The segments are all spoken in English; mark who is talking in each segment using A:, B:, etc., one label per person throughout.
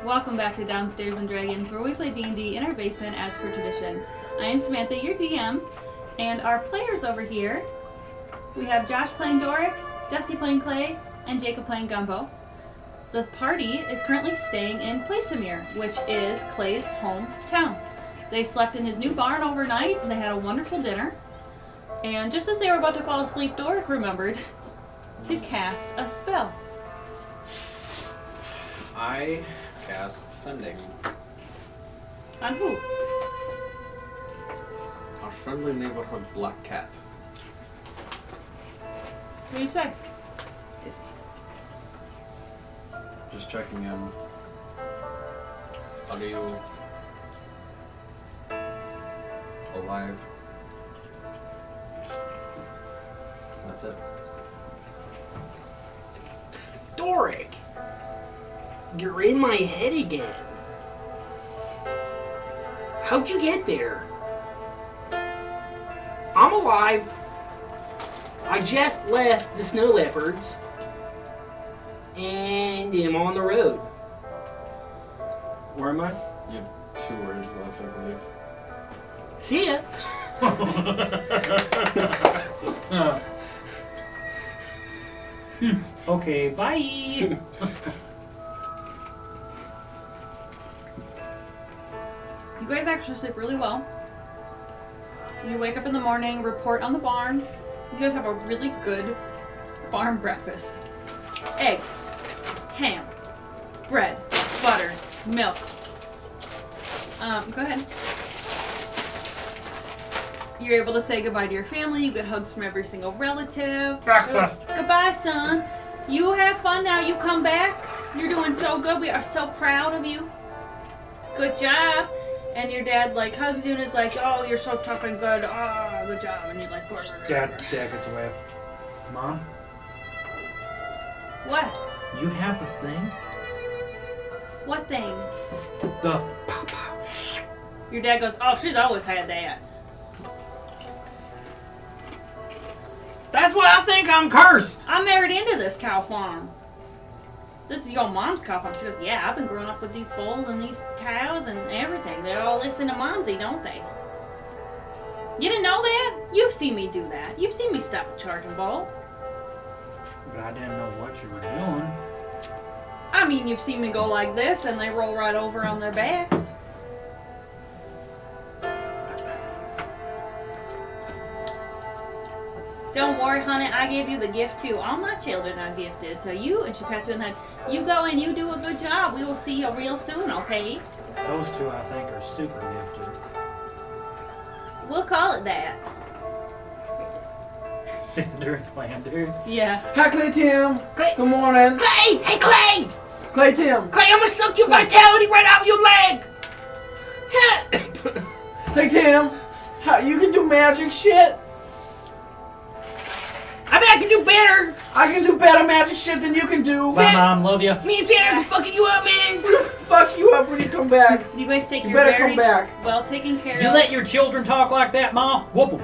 A: Welcome back to Downstairs and Dragons, where we play D&D in our basement as per tradition. I am Samantha, your DM, and our players over here, we have Josh playing Doric, Dusty playing Clay, and Jacob playing Gumbo. The party is currently staying in Placeamere, which is Clay's hometown. They slept in his new barn overnight, and they had a wonderful dinner. And just as they were about to fall asleep, Doric remembered to cast a spell.
B: I cast Sending.
A: On who?
B: Our friendly neighborhood black cat.
A: What do you say?
B: Just checking in. Are you alive? That's it.
C: Doric! You're in my head again. How'd you get there? I'm alive. I just left the snow leopards. And I'm on the road. Where am I?
B: You have 2 words left, I believe.
C: See ya.
D: Okay, bye.
A: You guys actually sleep really well. You wake up in the morning, report on the barn. You guys have a really good barn breakfast. Eggs, ham, bread, butter, milk. Go ahead. You're able to say goodbye to your family. You get hugs from every single relative.
D: Breakfast.
A: Goodbye, son. You have fun now. You come back. You're doing so good. We are so proud of you. Good job. And your dad like hugs you and is like, oh, you're so tough and good. Oh, good job. And you're like,
D: Dad gets away. Mom,
A: what?
D: you have the thing?
A: What thing?
D: The
A: Your dad goes, oh, she's always had that.
D: That's why I think I'm cursed.
A: I married into this cow farm. This is your mom's cow farm. She goes, yeah, I've been growing up with these bulls and these cows and everything. They all listen to Momsy, don't they? You didn't know that? You've seen me do that. You've seen me stop a charging bull.
D: But I didn't know what you were doing.
A: I mean, you've seen me go like this and they roll right over on their backs. Don't worry, honey, I gave you the gift too. All my children are gifted. So you, and she pats her in the head, you go and you do a good job. We will see you real soon, okay?
D: Those 2, I think, are super gifted.
A: We'll call it that.
D: Cinder and Lander.
A: Yeah.
E: Hi, Clay Tim.
C: Clay.
E: Good morning.
C: Clay! Hey, Clay!
E: Clay Tim.
C: Clay, I'm gonna suck your vitality right out of your leg!
E: Clay Tim. How, you can do magic shit?
C: I bet I can do better!
E: I can do better magic shit than you can do.
D: Bye, Mom. Love you.
C: Me and Santa are fucking you up, man!
E: Fuck you up when you come back.
A: You guys take
E: You
A: your
E: better
A: very
E: come back.
A: well taken care
D: You
A: of.
D: let your children talk like that, Mom? Whoop 'em.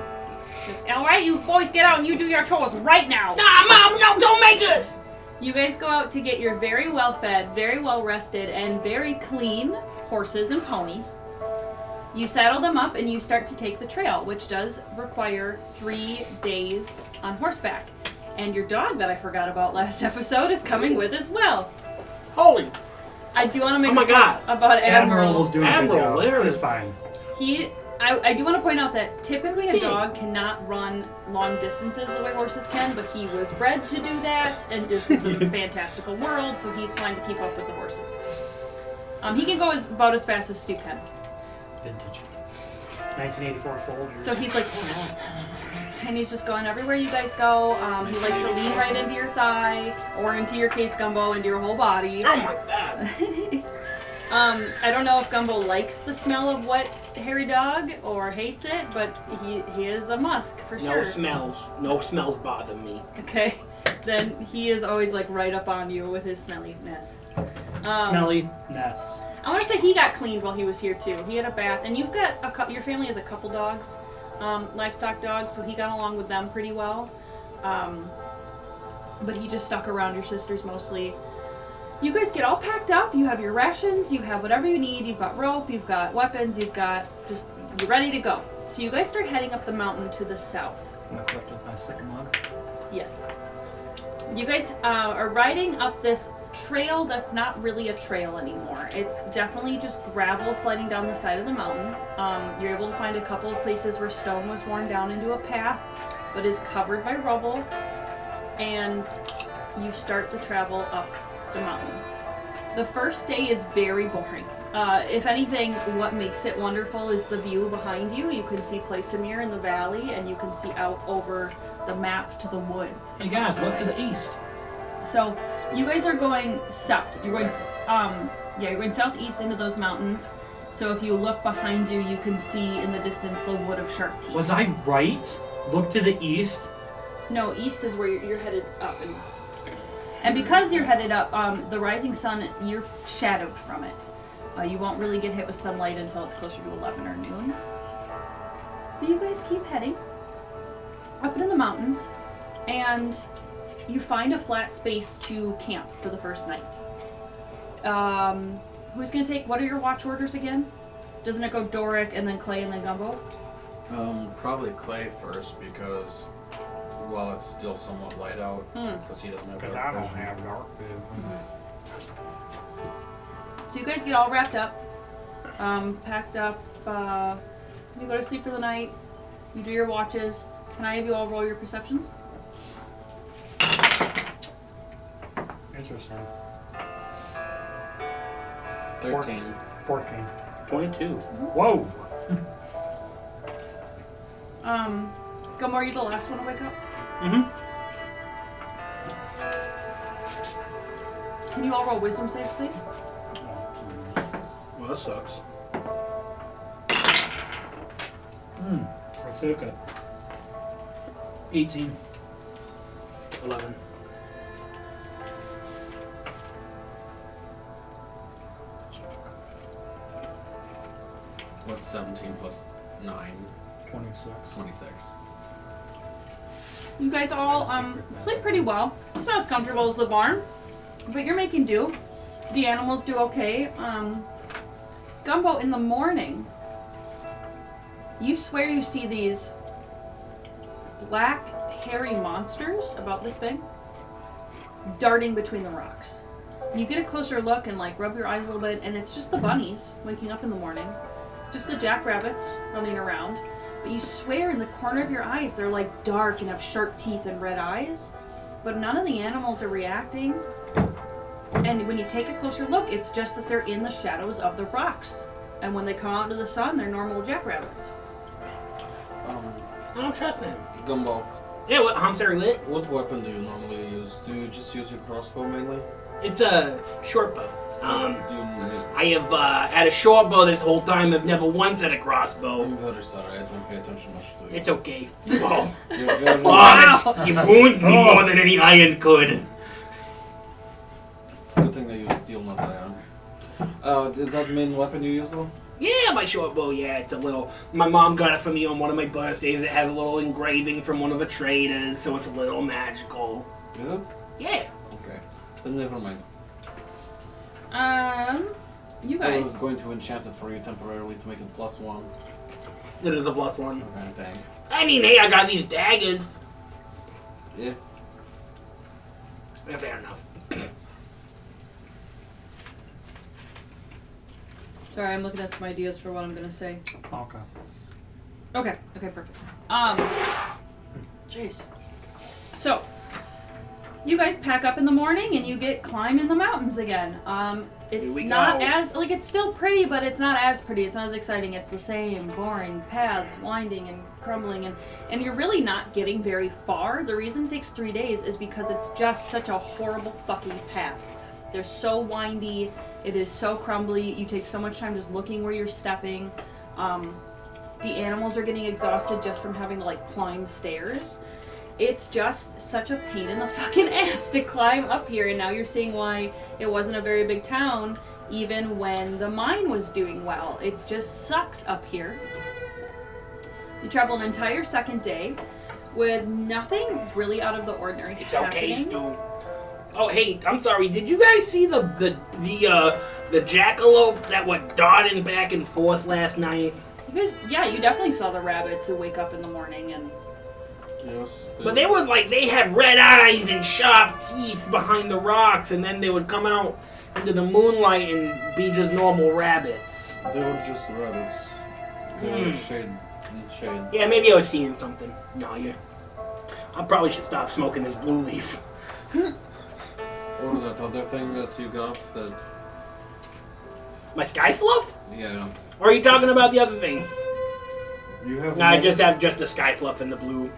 A: Alright, you boys get out and you do your chores right now.
C: Nah, Mom, no, don't make us!
A: You guys go out to get your very well fed, very well rested, and very clean horses and ponies. You saddle them up and you start to take the trail, which does require 3 days on horseback. And your dog that I forgot about last episode is coming with as well.
C: Holy
A: I do want to make
C: Oh my
A: a point
C: God.
A: about
D: Admiral was doing a good
C: Admiral,
D: job.
C: there it
D: It's
C: is.
D: fine.
A: I do want to point out that typically a dog cannot run long distances the way horses can, but he was bred to do that, and this is a fantastical world, so he's fine to keep up with the horses. He can go about as fast as Stu can.
D: Vintage. 1984 Folgers.
A: So he's like, and he's just going everywhere you guys go. He likes to lean right into your thigh, or into your case, Gumbo, into your whole body.
C: Oh my God!
A: I don't know if Gumbo likes the smell of wet, hairy dog or hates it, but he is a musk for sure.
C: No smells bother me.
A: Okay, then he is always like right up on you with his smelliness.
D: Smelly Ness.
A: I want to say he got cleaned while he was here too. He had a bath, and you've got your family has a couple dogs, livestock dogs, so he got along with them pretty well. But he just stuck around your sisters mostly. you guys get all packed up. You have your rations. You have whatever you need. You've got rope. You've got weapons. You've got just, you're ready to go. So you guys start heading up the mountain to the south.
D: I'm equipped with my second one.
A: Yes. You guys are riding up this trail that's not really a trail anymore. It's definitely just gravel sliding down the side of the mountain. You're able to find a couple of places where stone was worn down into a path, but is covered by rubble. And you start the travel up the mountain. The first day is very boring. If anything, what makes it wonderful is the view behind you. You can see Placemirror in the valley, and you can see out over the map to the woods.
D: Hey guys, look to the east.
A: So, you guys are going south. You're going, you're going southeast into those mountains. So if you look behind you, you can see in the distance the wood of Shark Teeth.
D: Was I right? Look to the east?
A: No, east is where you're headed up. And because you're headed up, the rising sun, you're shadowed from it. You won't really get hit with sunlight until it's closer to 11 or noon. But you guys keep heading up into the mountains, and you find a flat space to camp for the first night. Who's going to take, what are your watch orders again? Doesn't it go Doric and then Clay and then Gumbo?
B: Probably Clay first because while it's still somewhat light out, because he doesn't have
D: Because
B: dark
D: I don't
B: vision.
D: have dark vision.
A: So you guys get all wrapped up, packed up, you go to sleep for the night, you do your watches. Can I have you all roll your perceptions?
D: Interesting.
B: 13.
D: 14.
C: 22.
D: Whoa!
A: Gumbo, are you the last one to wake up?
C: Mm-hmm.
A: Can you all roll wisdom saves, please?
C: Well, that sucks.
D: Let's look at 18.
C: 11.
B: What's 17 plus 9?
D: 26.
B: 26.
A: You guys all sleep pretty well. It's not as comfortable as the barn, but you're making do. The animals do okay. Gumbo, in the morning, you swear you see these black, hairy monsters about this big darting between the rocks. You get a closer look and like rub your eyes a little bit, and it's just the bunnies waking up in the morning. Just the jackrabbits running around. But you swear in the corner of your eyes they're like dark and have sharp teeth and red eyes. But none of the animals are reacting. And when you take a closer look, it's just that they're in the shadows of the rocks. And when they come out into the sun, they're normal jackrabbits.
C: I don't trust them.
B: Gumbo,
C: Yeah, what? I'm sorry, lit?
B: what weapon do you normally use? Do you just use your crossbow mainly?
C: It's a short bow.
B: Do you
C: I have had a short bow this whole time. I've never once had a crossbow.
B: I'm very sorry, I don't pay attention much to you.
C: It's okay. Well,
B: You're very
C: you wound me more than any iron could.
B: It's a good thing they use steel, not iron. Is that the main weapon you use though?
C: Yeah, my short bow, yeah, it's a little... My mom got it for me on one of my birthdays. It has a little engraving from one of the traders, so it's a little magical.
B: Is it?
C: Yeah.
B: Okay. Then never mind.
A: You
B: I was
A: guys.
B: going to enchant it for you temporarily to make it +1.
C: It is a bluff one.
B: Okay, dang.
C: I mean, hey, I got these daggers.
B: Yeah.
C: Yeah, fair enough.
A: Sorry, I'm looking at some ideas for what I'm gonna say.
D: Okay.
A: Okay, perfect. Jeez. So, you guys pack up in the morning and you get climb in the mountains again. It's
C: Here we
A: not
C: go.
A: as, like, it's still pretty, but it's not as pretty. It's not as exciting. It's the same boring paths, winding and crumbling, and you're really not getting very far. The reason it takes 3 days is because it's just such a horrible fucking path. They're so windy. It is so crumbly. You take so much time just looking where you're stepping. The animals are getting exhausted just from having to like climb stairs. It's just such a pain in the fucking ass to climb up here, and now you're seeing why it wasn't a very big town even when the mine was doing well. It just sucks up here. You travel an entire second day with nothing really out of the ordinary
C: It's
A: happening.
C: okay, Stu. Oh, hey, I'm sorry. Did you guys see the jackalopes that were darting back and forth last night?
A: You guys, yeah, you definitely saw the rabbits who wake up in the morning and.
B: Yes.
C: But they were like, they had red eyes and sharp teeth behind the rocks, and then they would come out into the moonlight and be just normal rabbits.
B: They were just rabbits. They were shade.
C: Yeah, maybe I was seeing something. No, yeah. I probably should stop smoking this blue leaf.
B: Or that other thing that you got that...
C: My sky fluff?
B: Yeah.
C: Or are you talking about the other thing?
B: You have...
C: No, I just have just the sky fluff and the blue.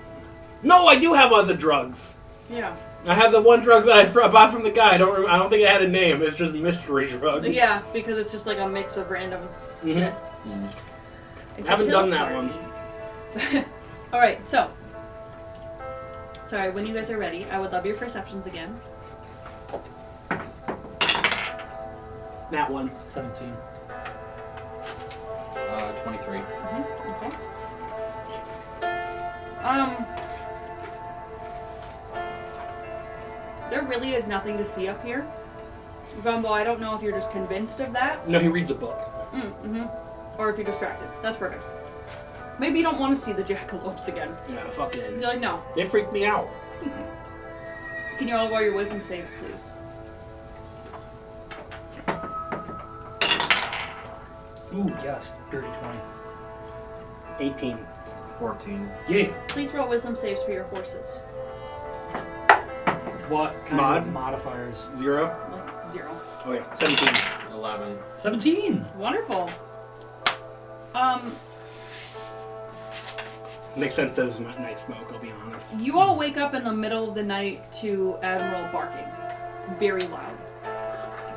C: No, I do have other drugs.
A: Yeah.
C: I have the one drug that I bought from the guy. I don't think it had a name. It's just mystery drug.
A: Yeah, because it's just like a mix of random shit. It's
C: I haven't
A: a pill
C: done that
A: party.
C: one.
A: Alright, so. Sorry, when you guys are ready, I would love your perceptions again.
C: That one.
E: 17.
B: 23.
A: Okay. There really is nothing to see up here. Gumbo, I don't know if you're just convinced of that.
C: No, he reads a book.
A: Or if you're distracted. That's perfect. Maybe you don't want to see the jackalopes again.
C: Yeah, fucking.
A: You're like, no.
C: They freaked me out.
A: Can you all roll your wisdom saves, please?
E: Ooh, yes. Dirty 20.
C: 18.
B: 14.
E: Yay.
A: Please roll wisdom saves for your horses.
E: What kind
C: Mod?
E: of modifiers?
C: 0.
A: Like 0.
C: Oh yeah, 17.
B: 11.
E: 17.
A: Wonderful.
C: Makes sense that it was night smoke, I'll be honest.
A: You all wake up in the middle of the night to Admiral barking. Very loud.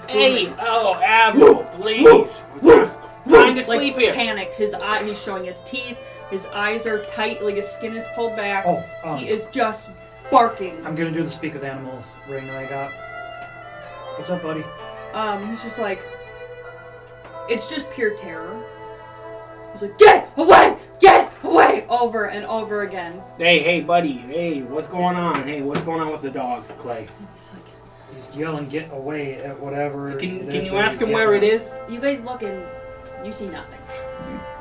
C: Hey! Oh, Admiral, please! Trying to sleep here.
A: Panicked. He's showing his teeth. His eyes are tight, like his skin is pulled back.
E: Oh,
A: He is just barking.
E: I'm gonna do the speak with animals ring that I got. What's up, buddy?
A: He's just like, it's just pure terror. He's like, get away! Get away! Over and over again.
C: Hey, buddy. Hey, what's going on? Hey, what's going on with the dog, Clay?
A: He's like,
E: He's yelling, get away at whatever.
C: Can you ask him where it is?
A: you guys look and you see nothing.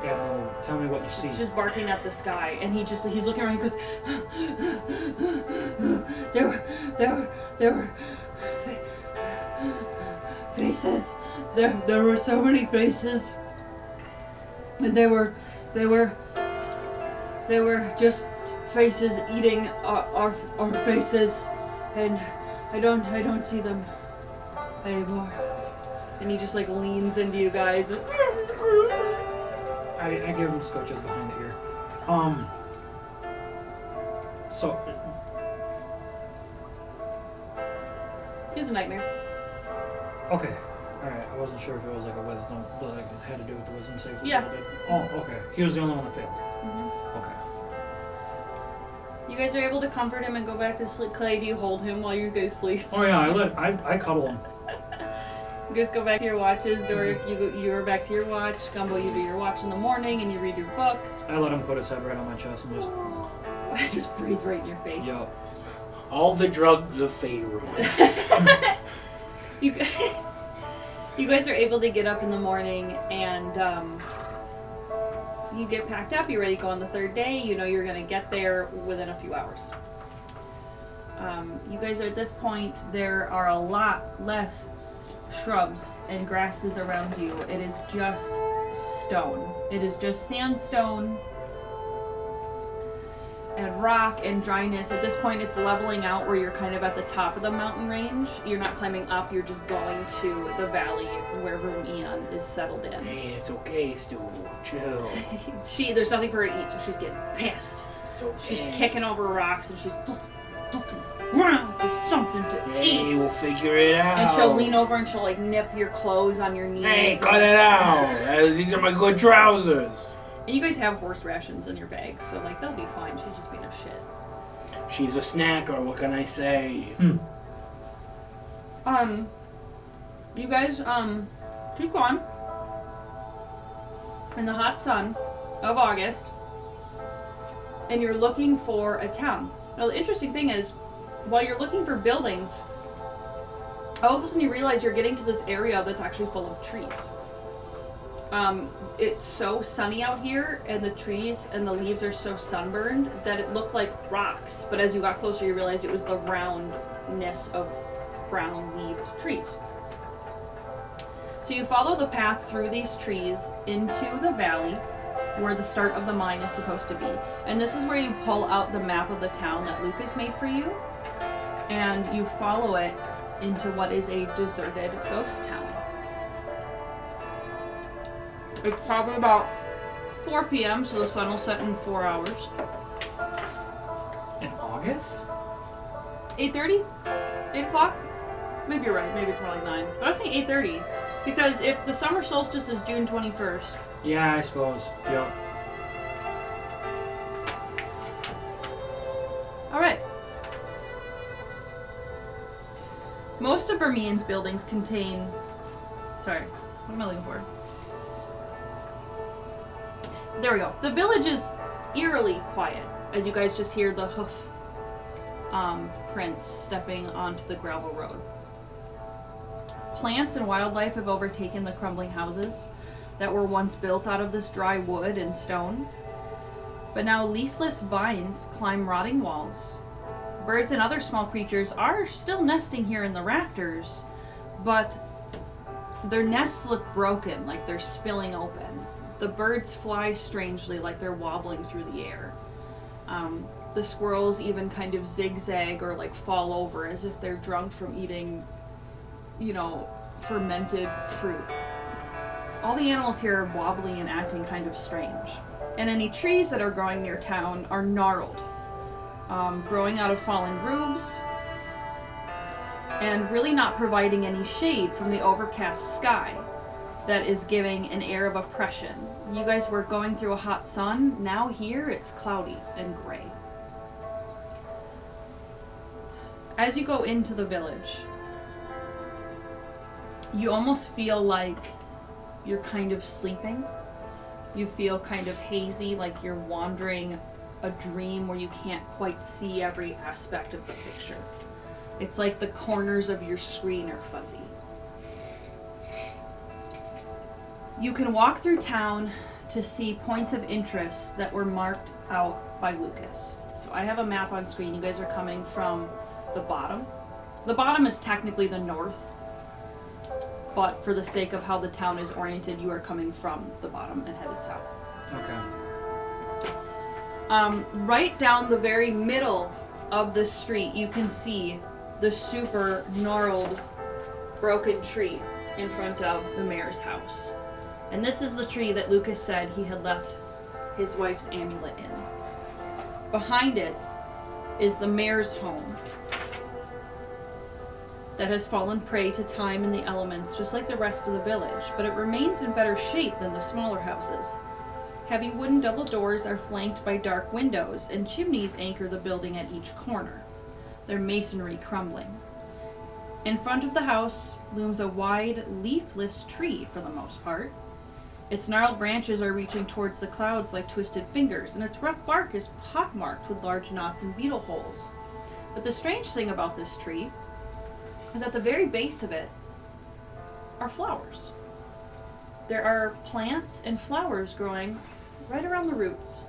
E: Yeah, well, tell me what you see.
A: He's just barking at the sky, and he's looking around. He goes, there were faces. There were so many faces, and they were just faces eating our faces, and I don't see them anymore. And he just like leans into you guys. And
E: I give him scotches behind the ear. So
A: it was a nightmare.
E: okay, all right. I wasn't sure if it was like a wisdom, like it had to do with the wisdom saves.
A: Yeah.
E: Oh, okay. He was the only one that failed. Okay.
A: You guys are able to comfort him and go back to sleep. Clay, do you hold him while you guys sleep?
E: Oh yeah, I cuddle him.
A: You guys go back to your watches. Doric, you're back to your watch. Gumbo, you do your watch in the morning and you read your book.
E: I let him put his head right on my chest and just.
A: Just breathe right in your face.
E: Yup.
C: All the drugs of Faerun.
A: You guys are able to get up in the morning and you get packed up. You're ready to go on the third day. You know you're going to get there within a few hours. You guys are at this point, there are a lot less shrubs and grasses around you. It is just stone. It is just sandstone and rock and dryness. At this point, it's leveling out where you're kind of at the top of the mountain range. You're not climbing up, you're just going to the valley where Vermillon is settled in.
C: Hey, it's okay, Stu. Chill.
A: There's nothing for her to eat, so she's getting pissed.
C: It's okay.
A: She's kicking over rocks and she's looking around for something to eat.
C: Hey, we'll figure it out.
A: And she'll lean over and she'll like nip your clothes on your knees.
C: Hey, cut it out. These are my good trousers.
A: And you guys have horse rations in your bags, so like they'll be fine. She's just being a shit.
C: She's a snacker, what can I say?
A: You guys, keep going. In the hot sun of August, and you're looking for a town. Now the interesting thing is, while you're looking for buildings, all of a sudden you realize you're getting to this area that's actually full of trees. It's so sunny out here, and the trees and the leaves are so sunburned that it looked like rocks. But as you got closer, you realized it was the roundness of brown-leaved trees. So you follow the path through these trees into the valley where the start of the mine is supposed to be. And this is where you pull out the map of the town that Lucas made for you, and you follow it into what is a deserted ghost town. It's probably about 4 p.m., so the sun will set in 4 hours.
E: In August?
A: 8:30? 8 o'clock? Maybe you're right. Maybe it's more like 9. But I was saying 8:30. Because if the summer solstice is June 21st...
E: Yeah, I suppose. Yep.
A: Alright. Most of Vermillon's buildings contain... Sorry, what am I looking for? There we go. The village is eerily quiet, as you guys just hear the hoof prints stepping onto the gravel road. Plants and wildlife have overtaken the crumbling houses that were once built out of this dry wood and stone. But now leafless vines climb rotting walls. Birds and other small creatures are still nesting here in the rafters, but their nests look broken, like they're spilling open. The birds fly strangely, like they're wobbling through the air. The squirrels even kind of zigzag or like fall over as if they're drunk from eating, you know, fermented fruit. All the animals here are wobbly and acting kind of strange. And any trees that are growing near town are gnarled, growing out of fallen roofs, and really not providing any shade from the overcast sky that is giving an air of oppression. You guys were going through a hot sun. Now here it's cloudy and gray. As you go into the village, you almost feel like you're kind of sleeping. You feel kind of hazy, like you're wandering a dream where you can't quite see every aspect of the picture. It's like the corners of your screen are fuzzy. You can walk through town to see points of interest that were marked out by Lucas. So I have a map on screen. You guys are coming from the bottom. The bottom is technically the north, but for the sake of how the town is oriented, you are coming from the bottom and headed south.
E: Okay.
A: Right down the very middle of the street, you can see the super gnarled, broken tree in front of the mayor's house. And this is the tree that Lucas said he had left his wife's amulet in. Behind it is the mayor's home that has fallen prey to time and the elements just like the rest of the village, but it remains in better shape than the smaller houses. Heavy wooden double doors are flanked by dark windows, and chimneys anchor the building at each corner, their masonry crumbling. In front of the house looms a wide, leafless tree for the most part. Its gnarled branches are reaching towards the clouds like twisted fingers, and its rough bark is pockmarked with large knots and beetle holes. But the strange thing about this tree is at the very base of it are flowers. There are plants and flowers growing right around the roots,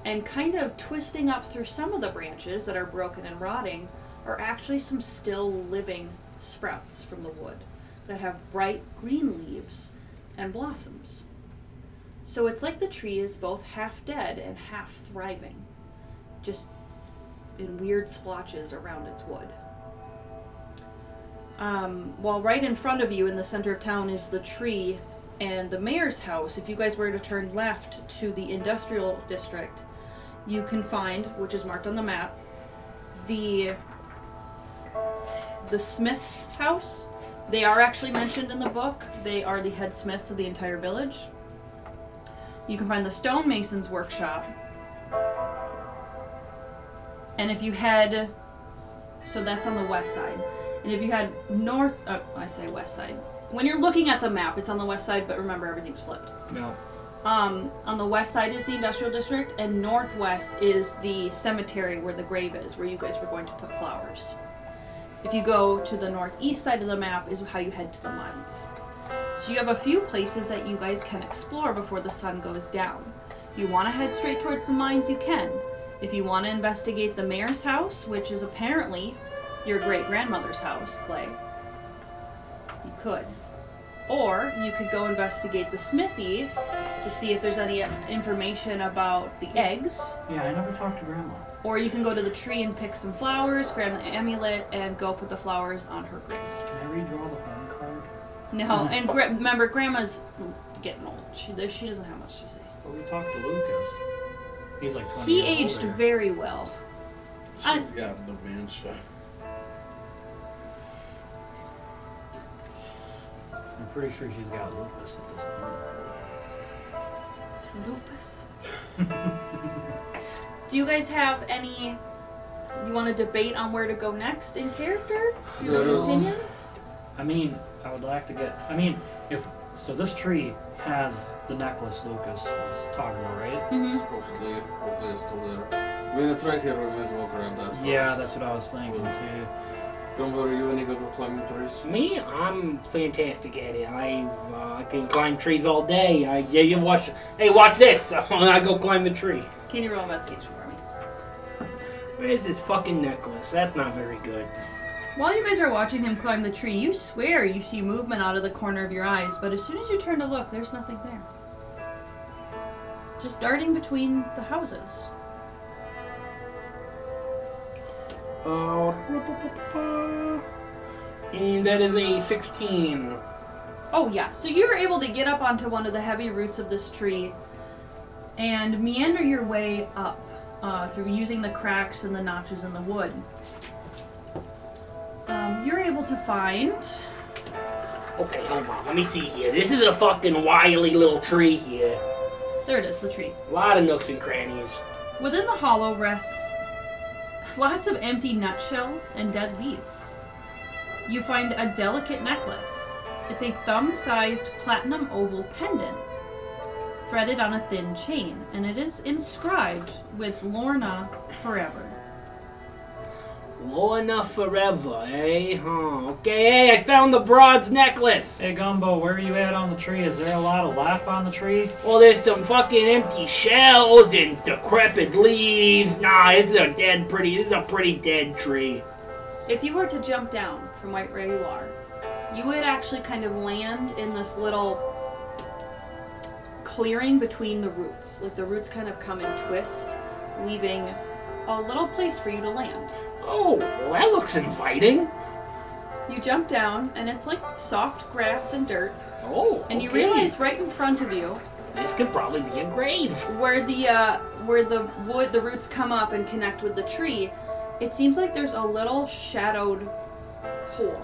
A: and kind of twisting up through some of the branches that are broken and rotting are actually some still living sprouts from the wood that have bright green leaves and blossoms. So it's like the tree is both half dead and half thriving, just in weird splotches around its wood. While right in front of you in the center of town is the tree and the mayor's house, if you guys were to turn left to the industrial district, you can find, which is marked on the map, the Smith's house. They are actually mentioned in the book. They are the head smiths of the entire village. You can find the stonemason's workshop. And if you head, so that's on the west side. And if you head north, I say west side. When you're looking at the map, it's on the west side, but remember everything's flipped.
E: No.
A: On the west side is the industrial district, and northwest is the cemetery where the grave is, where you guys were going to put flowers. If you go to the northeast side of the map is how you head to the mines. So you have a few places that you guys can explore before the sun goes down. If you want to head straight towards the mines, you can. If you want to investigate the mayor's house, which is apparently your great-grandmother's house, Clay, you could. Or you could go investigate the smithy to see if there's any information about the eggs.
E: Yeah, I never talked to Grandma.
A: Or you can go to the tree and pick some flowers, grab the amulet, and go put the flowers on her grave.
E: Can I redraw the home card?
A: No, and remember, Grandma's getting old. She doesn't have much to say.
E: But we talked to Lucas. He's like 20
A: He
E: years
A: aged
E: older.
A: very well.
B: She's got dementia.
E: I'm pretty sure she's got lupus at this point.
A: Lupus. Do you guys have any? You want to debate on where to go next in character? Your
B: Yes.
A: opinions?
E: I mean, I would like to get. I mean, if so, this tree has the necklace Lucas was talking about, right?
A: Mm-hmm.
B: Supposedly, hopefully it's still there. I mean, it's right here. We may as well grab that.
E: Yeah,
B: first.
E: that's what I was thinking too.
B: Gumbo, are you any good with climbing trees?
C: Me, I'm fantastic at it. I can climb trees all day. You watch. Hey, watch this. I go climb the tree.
A: Can you roll investigation for me?
C: Where's this fucking necklace? That's not very good.
A: While you guys are watching him climb the tree, you swear you see movement out of the corner of your eyes, but as soon as you turn to look, there's nothing there. Just darting between the houses.
C: And that is a 16.
A: Oh yeah, so you're able to get up onto one of the heavy roots of this tree and meander your way up through using the cracks and the notches in the wood. You're able to find...
C: Okay, hold on. Let me see here. This is a fucking wily little tree here.
A: There it is, the tree.
C: A lot of nooks and crannies.
A: Within the hollow rests lots of empty nutshells and dead leaves. You find a delicate necklace. It's a thumb-sized platinum oval pendant threaded on a thin chain, and it is inscribed with Lorna Forever.
C: Low enough forever, eh? Huh. Okay, hey, I found the broad's necklace.
E: Hey Gumbo, where are you at on the tree? Is there a lot of life on the tree?
C: Well, there's some fucking empty shells and decrepit leaves. Nah, this is a pretty dead tree.
A: If you were to jump down from right where you are, you would actually kind of land in this little clearing between the roots. Like the roots kind of come and twist, leaving a little place for you to land.
C: Oh, well, that looks inviting.
A: You jump down, and it's like soft grass and dirt.
C: Oh,
A: And you
C: okay.
A: realize right in front of you,
C: This could probably be a grave.
A: where the wood, the roots come up and connect with the tree, it seems like there's a little shadowed hole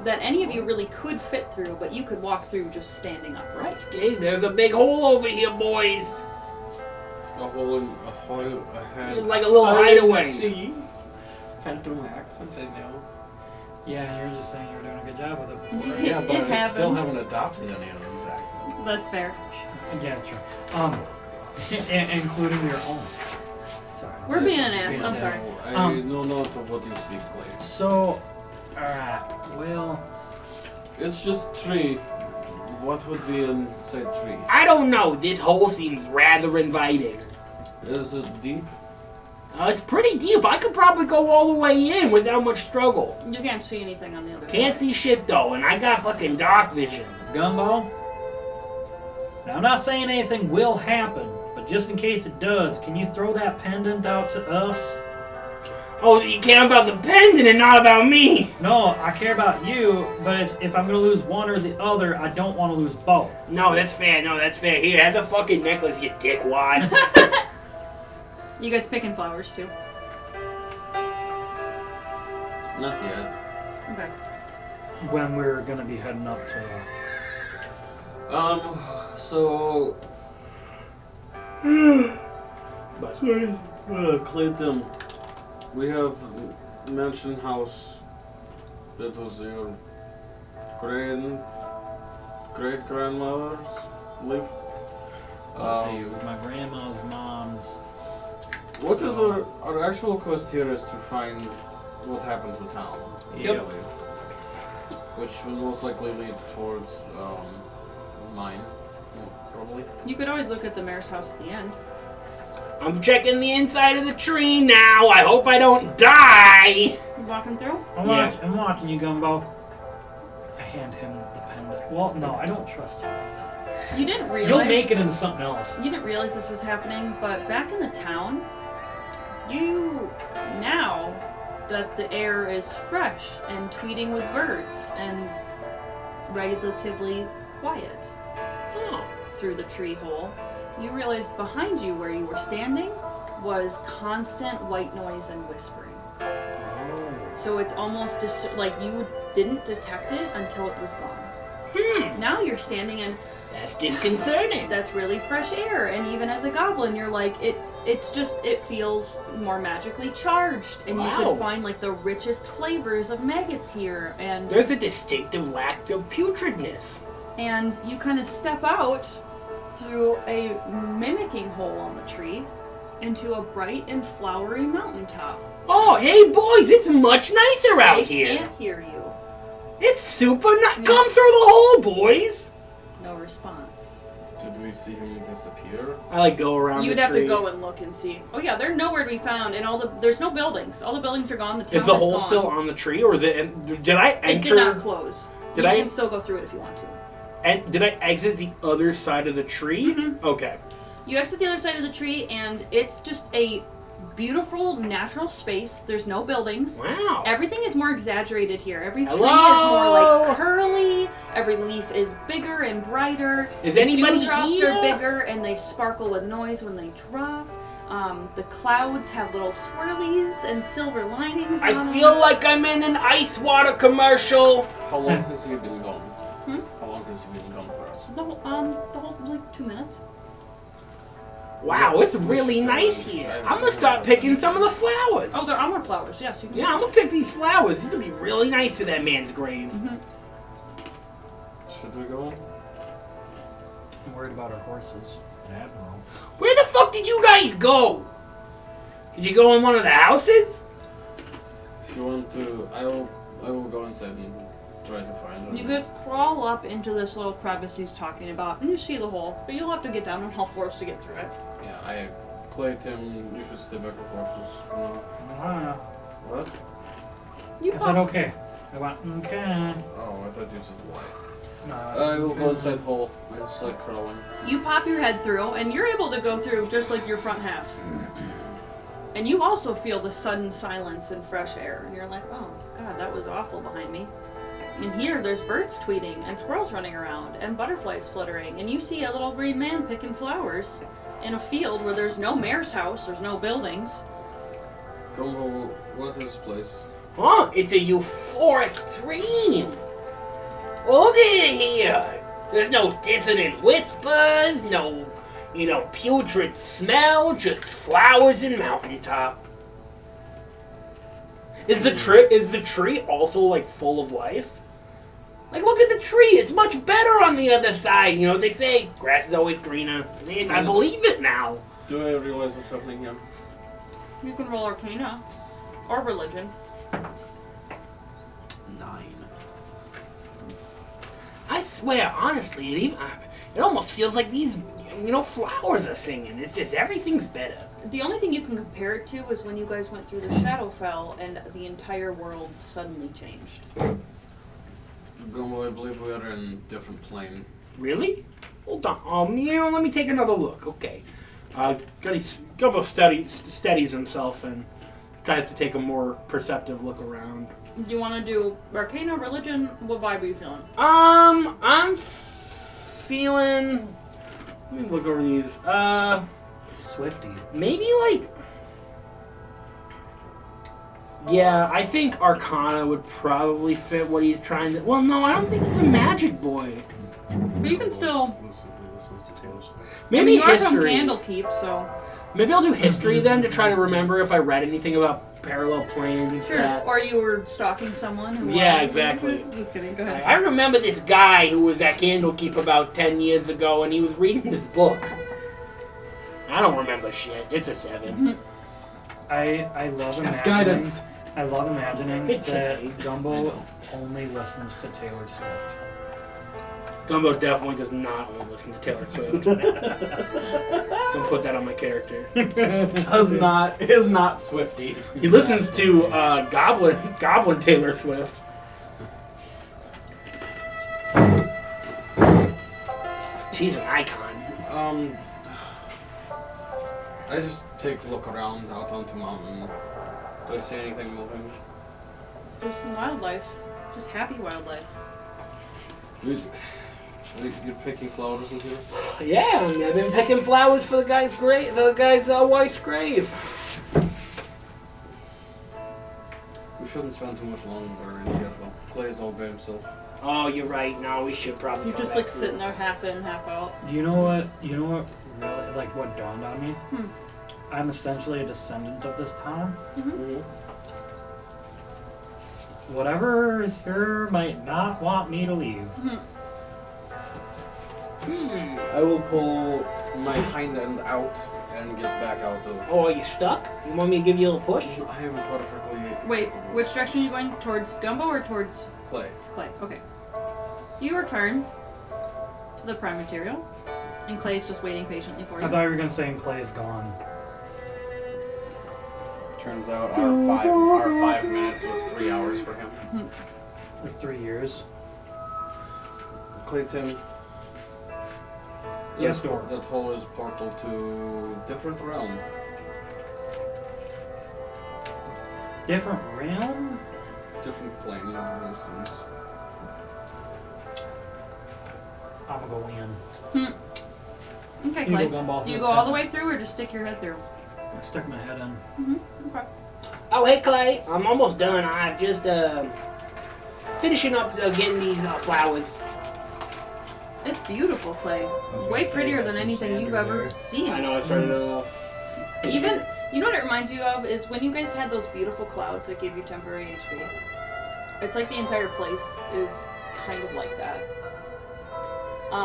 A: that any of you really could fit through, but you could walk through just standing upright.
C: Okay, there's a big hole over here, boys.
B: A hole ahead.
C: Like a little hideaway.
D: Phantom accent, I know.
E: Yeah, you were just saying you were doing a good job with it before.
B: Yeah, but
A: It
B: I still
A: happens.
B: haven't adopted any of these accents.
A: That's fair.
E: Yeah, that's true. Including your own. Sorry.
A: We're being an ass.
E: Being
A: I'm
E: an
A: sorry.
B: I know not of what you speak, Clay.
E: So, alright, well,
B: It's just tree. What would be inside tree?
C: I don't know. This hole seems rather inviting.
B: Is it deep?
C: It's pretty deep. I could probably go all the way in without much struggle.
A: You can't see anything on the other
C: Can't
A: side.
C: see shit though, and I got fucking dark vision.
E: Gumbo, now I'm not saying anything will happen, but just in case it does, can you throw that pendant out to us?
C: Oh, you care about the pendant and not about me.
E: No, I care about you, but if I'm gonna lose one or the other, I don't want to lose both.
C: No, that's fair. Here, have the fucking necklace, you dickwad.
A: You guys picking flowers too?
B: Not yet.
A: Okay.
E: When we're gonna be heading up to...
B: So... Clayton, we have mansion house. That was your great grandmother's live.
E: Let's see, with my grandma's mom's...
B: What is our actual quest here is to find what happened to town.
E: Yep.
B: Which will most likely lead towards mine, probably.
A: You could always look at the mayor's house at the end.
C: I'm checking the inside of the tree now. I hope I don't die.
A: You walking through?
E: I'm watching you, Gumbo. I hand him the pendant. Well, no, I don't trust you.
A: You didn't realize.
E: You'll make it into something else.
A: You didn't realize this was happening, but back in the town, now that the air is fresh and tweeting with birds and relatively quiet
C: Oh.
A: through the tree hole, you realized behind you where you were standing was constant white noise and whispering. So it's almost just like you didn't detect it until it was gone. Now you're standing in
C: That's disconcerting.
A: that's really fresh air, and even as a goblin you're like it feels more magically charged, and you
C: Wow.
A: could find like the richest flavors of maggots here, and
C: There's a distinctive lack of putridness.
A: you kind of step out through a mimicking hole on the tree into a bright and flowery mountaintop.
C: Oh, hey boys, it's much nicer out
A: I
C: here.
A: can't hear you.
C: It's super nice. Come through the hole, boys.
A: No response.
B: Did we see him disappear?
C: I like go around
A: You'd
C: the
A: have
C: tree.
A: to go and look and see. Oh yeah, they're nowhere to be found, and there's no buildings. All the buildings are gone. The town
C: Is the
A: is
C: hole
A: gone.
C: still on the tree, or is it? Did I
A: It
C: enter?
A: did not close.
C: Did
A: you
C: I-
A: can still go through it if you want to.
C: And did I exit the other side of the tree?
A: Mhm.
C: Okay.
A: You exit the other side of the tree, and it's just a beautiful natural space. There's no buildings.
C: Wow.
A: Everything is more exaggerated here. Every tree
C: Hello?
A: is more like curly. Every leaf is bigger and brighter.
C: Is anybody
A: Dewdrops
C: here?
A: are bigger, and they sparkle with noise when they drop. The clouds have little swirlies and silver linings
C: I
A: on
C: feel
A: them.
C: like I'm in an ice water commercial.
B: How long has he been gone?
A: Hmm?
B: How long has he been gone for us?
A: The whole like 2 minutes.
C: Wow, it's really nice here. I'm gonna start picking some of the flowers.
A: Oh, there are more flowers. Yes, you can.
C: Yeah, I'm gonna pick these flowers. These will be really nice for that man's grave.
B: Should we go?
E: I'm worried about our horses. Admiral.
C: Where the fuck did you guys go? Did you go in one of the houses?
B: If you want to, I will go inside and try to find him.
A: You guys crawl up into this little crevice he's talking about, and you see the hole, but you'll have to get down on all fours to get through it.
B: Yeah, I played him. You should stay back with horses for now. What?
A: You
E: I
A: pop-
E: said okay. I went, okay.
B: Oh, I thought you said why.
E: No,
B: I will go inside hole. I just start crawling.
A: You pop your head through, and you're able to go through just like your front half. And you also feel the sudden silence and fresh air, and you're like, oh god, that was awful behind me. And here, there's birds tweeting, and squirrels running around, and butterflies fluttering, and you see a little green man picking flowers in a field where there's no mayor's house, there's no buildings.
B: Gumbo, what is this place?
C: Huh, it's a euphoric dream. Well, look at it here. There's no dissonant whispers, no, putrid smell, just flowers and mountaintop. Is the tree also, like, full of life? Like, look at the tree. It's much better on the other side. You know, they say grass is always greener. And I believe it now.
B: Do I realize what's happening here?
A: You can roll Arcana, or Religion.
B: 9.
C: I swear, honestly, it almost feels like these, flowers are singing. It's just everything's better.
A: The only thing you can compare it to is when you guys went through the Shadowfell and the entire world suddenly changed.
B: Gumbo, I believe we are in a different plane.
C: Really? Hold on. Let me take another look. Okay. Gumbo steadies himself and tries to take a more perceptive look around.
A: Do you want to do Arcana, Religion? What vibe are you feeling?
C: I'm feeling. Let me look over these.
E: Swifty.
C: Maybe like. Yeah, I think Arcana would probably fit what he's trying to. Well, no, I don't think he's a magic boy.
A: But you can still.
B: Listens to Taylor Swift.
C: Maybe
A: you are from
C: history.
A: Candlekeep, so.
C: Maybe I'll do history then to try to remember if I read anything about parallel planes.
A: Sure.
C: That...
A: Or you were stalking someone who.
C: Yeah,
A: wanted-
C: exactly.
A: Just kidding. Go ahead.
C: I remember this guy who was at Candlekeep about 10 years ago, and he was reading this book. I don't remember shit. It's a 7.
E: I love
B: Yes,
E: imagining.
B: guidance.
E: I love imagining
C: It's
E: that
C: okay.
E: Gumbo only listens to Taylor Swift.
C: Gumbo definitely does not want to listen to Taylor Swift. Don't put that on my character.
B: Is not Swifty.
C: He listens to Goblin Taylor Swift. She's an icon.
B: I just take a look around out onto mountain. Do I see anything moving?
A: Just wildlife. Just happy wildlife.
B: You're picking flowers in here?
C: Yeah, I mean, I've been picking flowers for the guy's wife's grave.
B: We shouldn't spend too much longer in here though. Clay's all by himself.
C: Oh, you're right. No, we should probably.
A: You're
C: go
A: just
C: back
A: like
C: through.
A: sitting there half in, half out.
E: You know what? Really, like, what dawned on me?
A: Hmm.
E: I'm essentially a descendant of this town.
C: Mhm.
E: Whatever is here might not want me to leave.
B: I will pull my hind end out and get back out of.
C: Oh, are you stuck? You want me to give you a little push?
B: I am perfectly
A: Wait, which direction are you going? Towards Gumbo or towards
B: Clay.
A: Clay? Okay. You return to the prime material, and Clay's just waiting patiently for
E: I
A: you.
E: thought you were gonna say Clay is gone.
B: Turns out our 5 minutes was 3 hours for him.
E: Like 3 years.
B: Clay Tim.
E: Yes, Dor.
B: That hole is portal to different realm.
E: Different realm?
B: Different plane of existence.
E: I'm gonna go in.
A: Okay,
E: You go
A: Clay.
E: Gumball.
A: Do you go all the way through, or just stick your head through?
E: I stuck my head in.
A: Okay.
C: Oh, hey Clay, I'm almost done. I'm just finishing up getting these flowers.
A: It's beautiful, Clay. Way prettier than anything you've ever seen.
C: I know I started off.
A: Even, you know what it reminds you of is when you guys had those beautiful clouds that gave you temporary HP. It's like the entire place is kind of like that.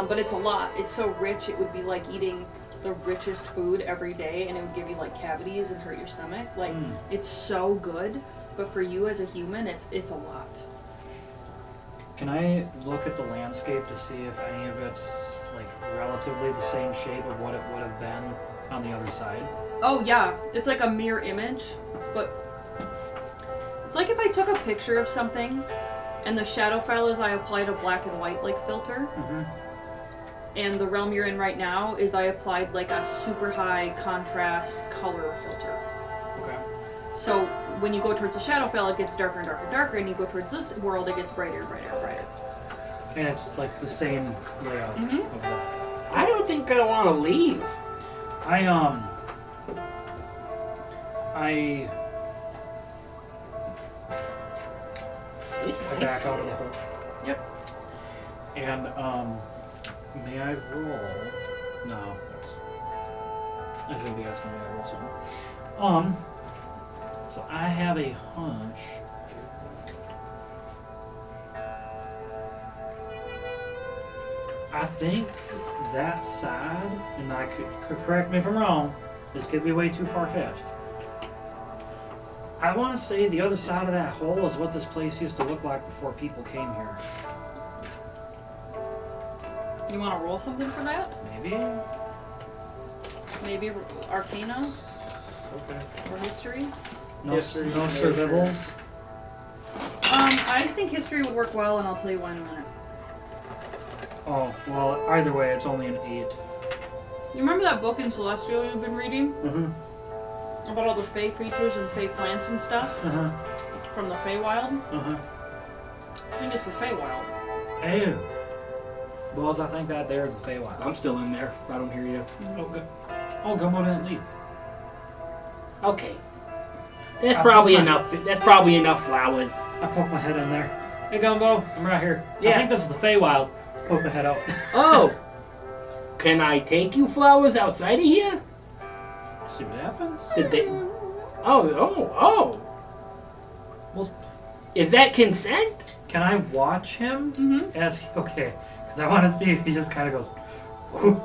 A: But it's a lot. It's so rich, it would be like eating the richest food every day, and it would give you like cavities and hurt your stomach. Like, it's so good, but for you as a human, it's a lot.
E: Can I look at the landscape to see if any of it's like relatively the same shape of what it would have been on the other side?
A: Oh yeah, it's like a mirror image, but it's like if I took a picture of something and the shadow file is I applied a black and white like filter, and the realm you're in right now is I applied like a super high contrast color filter.
E: Okay.
A: So when you go towards the shadow file, it gets darker and darker and darker, and you go towards this world, it gets brighter and brighter and brighter.
E: And it's like the same layout of that.
C: I don't think I want to leave.
E: I
C: It's nice
E: back out of the
C: here.
E: hook.
A: Yep.
E: And may I roll? No, I shouldn't be asking me to roll something. So I have a hunch. I think that side, and I could correct me if I'm wrong. This could be way too far-fetched. I want to say the other side of that hole is what this place used to look like before people came here.
A: You want to roll something for that?
E: Maybe?
A: Maybe Arcana
B: Okay.
A: or History?
E: No,
C: History,
E: no
C: nature.
E: survivals?
A: I think History would work well, and I'll tell you why in a minute.
E: Oh, well, either way, it's only an 8.
A: You remember that book in Celestial you've been reading?
E: Mm-hmm.
A: About all the fey creatures and fey plants and stuff
E: Uh-huh.
A: from the Feywild?
E: Uh-huh.
A: I think it's the Feywild.
E: Oh. Well, I think that there's the Feywild.
C: I'm still in there. I don't hear you.
E: Oh, good. Oh, Gumbo didn't leave.
C: Okay. That's probably enough. That's probably enough flowers.
E: I poked my head in there. Hey, Gumbo, I'm right here.
C: Yeah.
E: I think this is the Feywild. Poke my head out.
C: Oh. Can I take you flowers outside of here?
E: See what happens.
C: Did they? Oh.
E: Well,
C: Is that consent?
E: can I watch him
A: Mm-hmm.
E: as okay? Because I want to see if he just kind of goes.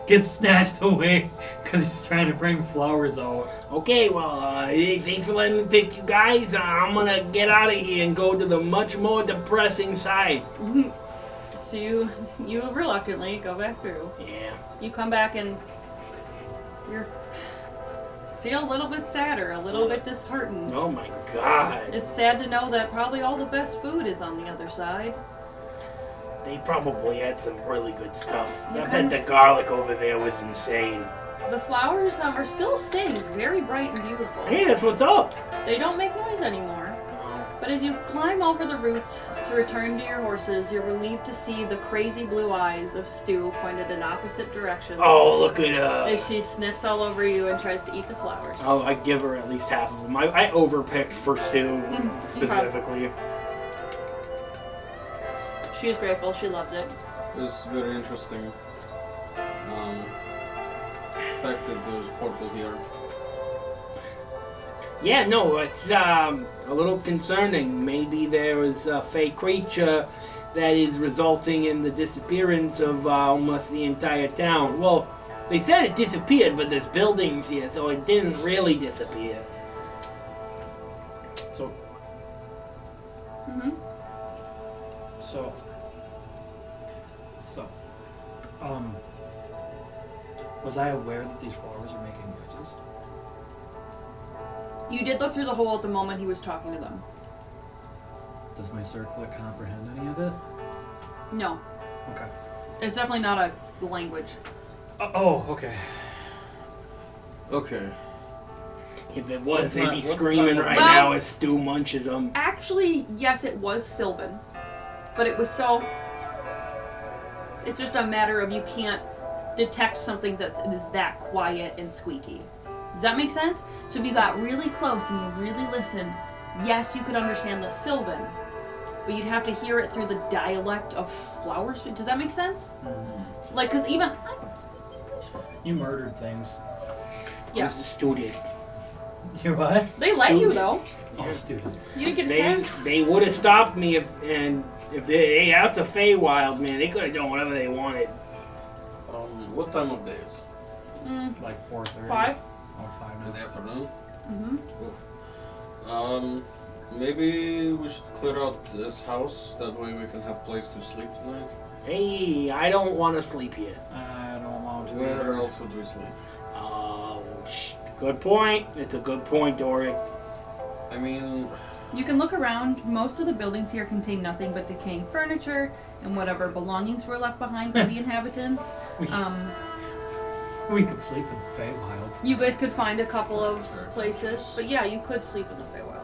E: gets snatched away because he's trying to bring flowers out.
C: Okay, well, thanks for letting me pick you guys. I'm gonna get out of here and go to the much more depressing side.
A: So you reluctantly go back through.
C: Yeah.
A: You come back and you feel a little bit sadder, a little bit disheartened.
C: Oh my god.
A: It's sad to know that probably all the best food is on the other side.
C: They probably had some really good stuff. I
A: Okay.
C: bet the garlic over there was insane.
A: The flowers are still staying very bright and beautiful.
C: Hey, that's what's up.
A: They don't make noise anymore. But as you climb over the roots to return to your horses, you're relieved to see the crazy blue eyes of Stu pointed in opposite directions.
C: Oh, look at her.
A: As she sniffs all over you and tries to eat the flowers.
C: Oh, I give her at least half of them. I overpicked for Stu specifically.
A: She is grateful. She loved it.
B: It's very interesting. Fact that there's a portal here.
C: Yeah, no, it's a little concerning. Maybe there is a fake creature that is resulting in the disappearance of almost the entire town. Well, they said it disappeared, but there's buildings here, so it didn't really disappear.
E: So, so, was I aware that these flowers are making noises?
A: You did look through the hole at the moment he was talking to them.
E: Does my circlet comprehend any of it?
A: No.
E: Okay.
A: It's definitely not a language.
E: Okay.
B: Okay.
C: If it was,
B: What's
C: they'd
B: that-
C: be
B: what
C: screaming
B: kind
C: right
B: of-
C: now as Stu munches them.
A: Actually, yes, it was Sylvan. But it was so... It's just a matter of you can't detect something that is that quiet and squeaky. Does that make sense? So if you got really close and you really listened, yes, you could understand the Sylvan. But you'd have to hear it through the dialect of flowers. Does that make sense?
E: Mm-hmm.
A: Like, because even... I don't speak English.
E: You murdered things.
A: Yeah.
C: Who's the student?
E: You what?
A: They let you, though.
E: Oh, student.
A: You didn't get attacked.
C: They would have stopped me if they that's a Feywild, man. They could have done whatever they wanted.
B: What time of day is?
E: Like 4:30.
A: 5?
E: Oh, 5
B: In
E: now.
B: the afternoon?
A: Mm-hmm.
B: Oof. Maybe we should clear out this house. That way we can have place to sleep tonight.
C: Hey, I don't want to sleep here.
E: I don't want to.
B: Where else would we sleep?
C: Good point. It's a good point, Doric.
B: I mean,
A: You can look around. Most of the buildings here contain nothing but decaying furniture and whatever belongings were left behind by the inhabitants.
E: We could sleep in the Feywild.
A: You guys could find a couple of
B: Sure.
A: places, but yeah, you could sleep in the Feywild.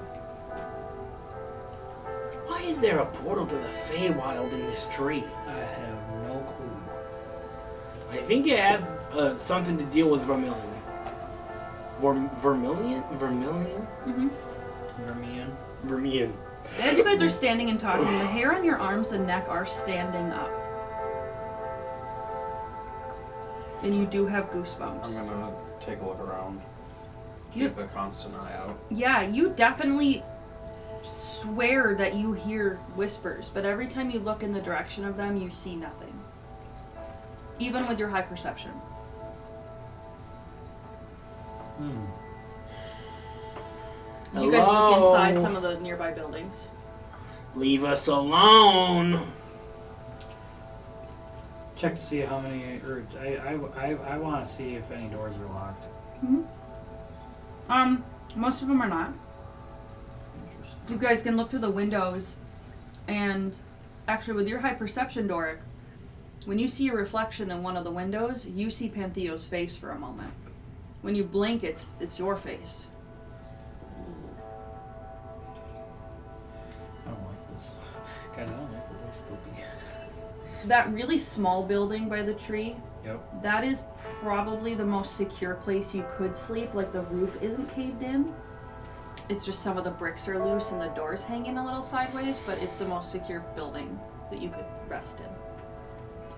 C: Why is there a portal to the Feywild in this tree?
E: I have no clue.
C: I think it has something to deal with Vermillon. Vermillion? Vermillion?
A: Mm-hmm.
E: Vermillon.
C: Vermillion.
A: As you guys are standing and talking, the hair on your arms and neck are standing up. And you do have goosebumps.
B: I'm gonna take a look around.
A: You-
B: Keep a constant eye out.
A: Yeah, you definitely swear that you hear whispers, but every time you look in the direction of them, you see nothing. Even with your high perception. You guys look
C: Hello?
A: inside some of the nearby buildings.
C: Leave us alone.
E: Check to see how many. Or I want to see if any doors are locked.
A: Most of them are not. You guys can look through the windows, and actually, with your high perception, Doric, when you see a reflection in one of the windows, you see Pantheo's face for a moment. When you blink, it's your face.
E: I don't like this. Guys, I don't like this. It's spooky.
A: That really small building by the tree,
E: Yep.
A: that is probably the most secure place you could sleep. Like, the roof isn't caved in. It's just some of the bricks are loose and the doors hanging a little sideways, but it's the most secure building that you could rest in.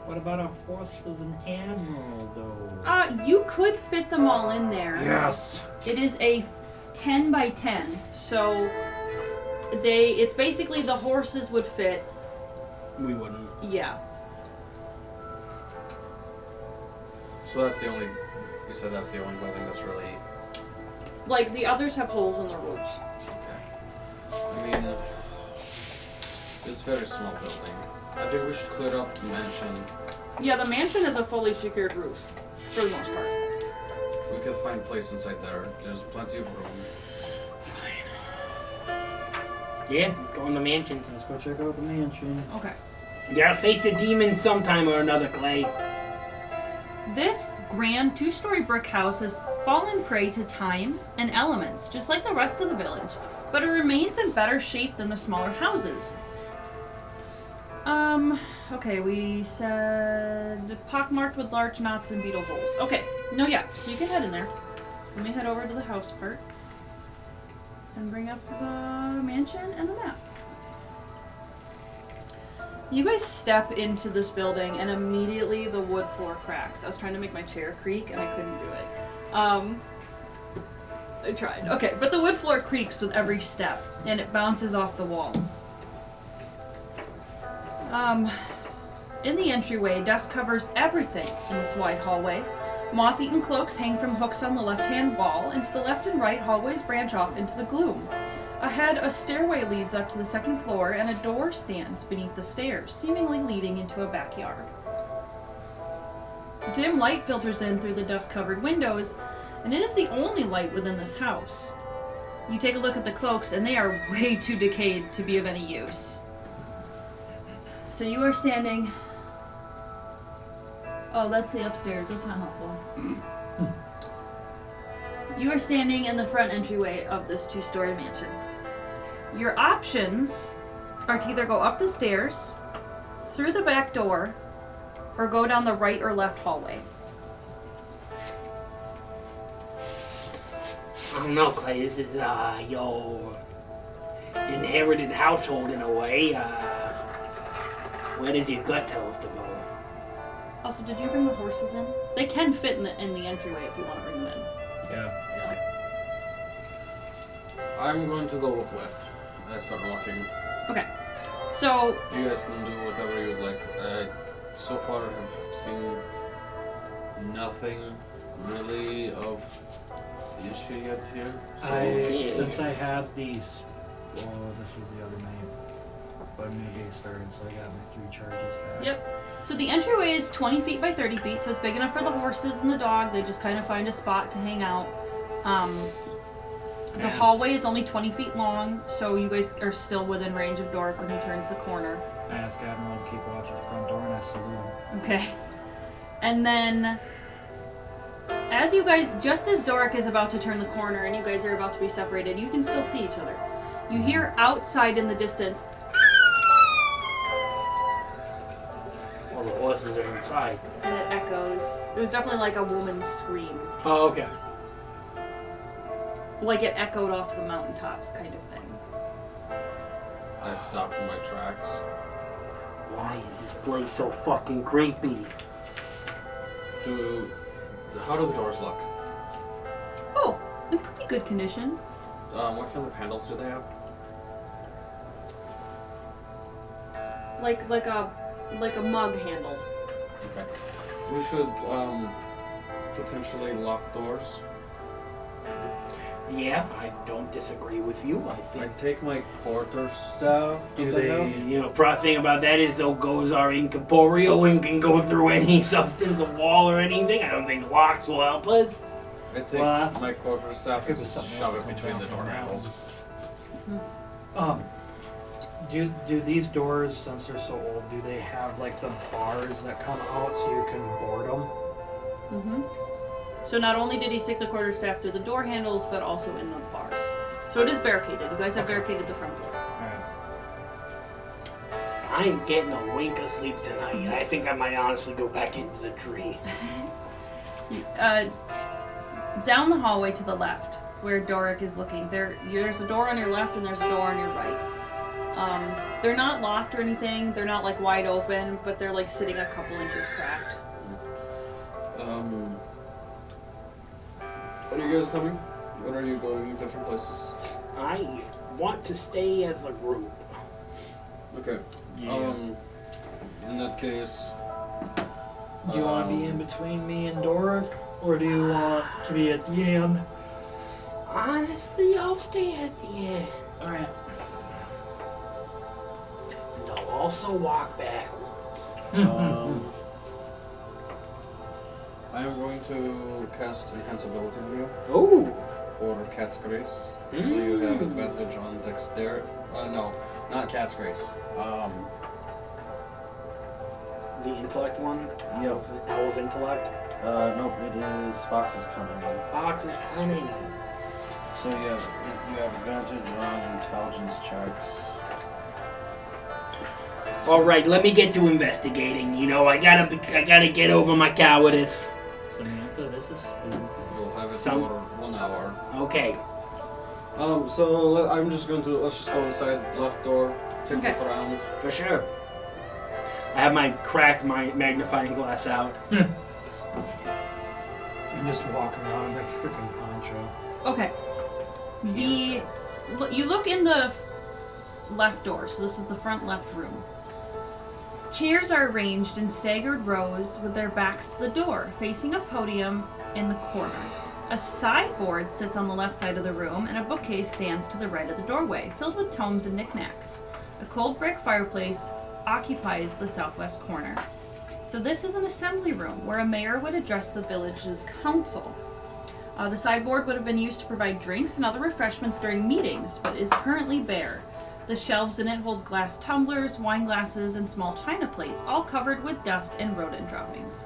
E: What about a horse as an animal, though?
A: You could fit them all in there.
E: Yes.
A: It is a 10 by 10, so it's basically the horses would fit,
C: We wouldn't.
A: yeah.
B: So that's the only. You said that's the only building that's really.
A: Like, the others have holes in the roofs.
B: I mean, it's a very small building. I think we should clear up the mansion.
A: Yeah, the mansion is a fully secured roof, for the most part.
B: We could find a place inside there. There's plenty of room.
C: Yeah, let's go in the mansion.
E: Let's go check out the mansion.
A: Okay.
C: You gotta face the demons sometime or another, Clay.
A: This grand 2-story brick house has fallen prey to time and elements, just like the rest of the village, but it remains in better shape than the smaller houses. Okay, we said pockmarked with large knots and beetle holes. Okay, no, yeah, so you can head in there. Let me head over to the house part and bring up the mansion and the map. You guys step into this building and immediately the wood floor cracks. I was trying to make my chair creak and I couldn't do it. I tried. Okay, but the wood floor creaks with every step and it bounces off the walls. In the entryway, dust covers everything in this wide hallway. Moth-eaten cloaks hang from hooks on the left-hand wall, and to the left and right, hallways branch off into the gloom. Ahead, a stairway leads up to the second floor, and a door stands beneath the stairs, seemingly leading into a backyard. Dim light filters in through the dust-covered windows, and it is the only light within this house. You take a look at the cloaks, and they are way too decayed to be of any use. So you are standing... Oh, that's the upstairs. That's not helpful. You are standing in the front entryway of this 2-story mansion. Your options are to either go up the stairs, through the back door, or go down the right or left hallway.
C: I don't know, Clay. This is your inherited household in a way. Where does your gut tell us to go?
A: Also, did you bring the horses in? They can fit in the entryway if you want to bring them in.
E: Yeah.
B: I'm going to go left. I start walking.
A: Okay. So,
B: You guys can do whatever you like. So far, I've seen nothing really of issue yet here. So
E: Since I had these, well, this was the other night, but new day started, so I got my 3 charges back.
A: yep. So the entryway is 20 feet by 30 feet, so it's big enough for the horses and the dog. They just kind of find a spot to hang out. The
E: Yes.
A: hallway is only 20 feet long, so you guys are still within range of Doric when he turns the corner.
E: I asked Admiral to keep watch at the front door, and I salute him.
A: Okay. And then, as you guys, just as Doric is about to turn the corner and you guys are about to be separated, you can still see each other. You hear outside in the distance,
C: Well, the horses are inside.
A: and it echoes. It was definitely like a woman's scream.
C: Oh, okay.
A: Like it echoed off the mountaintops kind of thing.
B: I stop in my tracks.
C: Why is this place so fucking creepy?
B: How do the doors look?
A: Oh, in pretty good condition.
B: What kind of handles do they have?
A: Like a mug handle.
B: Okay. We should potentially lock doors.
C: Yeah, I don't disagree with you. I
B: I
C: think.
B: take my quarterstaff.
E: Do
B: they
E: they-
B: have?
C: You know, the thing about that is those goes are incorporeal and can go through any substance, a wall or anything. I don't think locks will help us.
B: I take
E: Well, I
B: my quarterstaff
E: If
B: and
E: it was something
B: shove
E: else
B: it
E: that
B: between
E: comes
B: the
E: down
B: door
E: from
B: handles.
E: mountains. Do these doors, since they're so old, do they have like the bars that come out so you can board them?
A: Mm-hmm. So not only did he stick the quarterstaff through the door handles, but also in the bars. So it is barricaded. You guys have barricaded the front door.
E: Alright.
C: I ain't getting a wink of sleep tonight. I think I might honestly go back into the tree.
A: Down the hallway to the left, where Doric is looking, there's a door on your left and there's a door on your right. They're not locked or anything. They're not like wide open, but they're like sitting a couple inches cracked.
B: Are you guys coming? When are you going different places?
C: I want to stay as a group.
B: Okay.
E: Yeah.
B: In that case,
E: Do you want to be in between me and Doric, or do you want to be at the end?
C: Honestly, I'll stay at the end.
E: Alright.
C: And I'll also walk backwards.
B: I am going to cast Enhance Ability on you
C: Ooh.
B: for Cat's Grace. So you have advantage on Dexterity. No, not Cat's Grace.
C: The intellect one?
F: Yep.
C: Owl's intellect?
F: Nope, it is Fox's Cunning.
C: Fox is cunning.
F: So you have advantage on intelligence checks.
C: Alright, let me get to investigating. You know, I gotta get over my cowardice.
E: Samantha, this is spooky.
B: You'll have it
C: Some-
B: for 1 hour.
C: Okay.
B: So I'm just going to let's just go inside left door, take a
A: Okay.
B: look around.
C: For sure. I have my magnifying glass out.
E: I'm just walking around in my freaking poncho.
A: Okay. You look in the left door, so this is the front left room. Chairs are arranged in staggered rows with their backs to the door, facing a podium in the corner. A sideboard sits on the left side of the room, and a bookcase stands to the right of the doorway, filled with tomes and knickknacks. A cold brick fireplace occupies the southwest corner. So this is an assembly room where a mayor would address the village's council. The sideboard would have been used to provide drinks and other refreshments during meetings, but is currently bare. The shelves in it hold glass tumblers, wine glasses, and small china plates, all covered with dust and rodent droppings.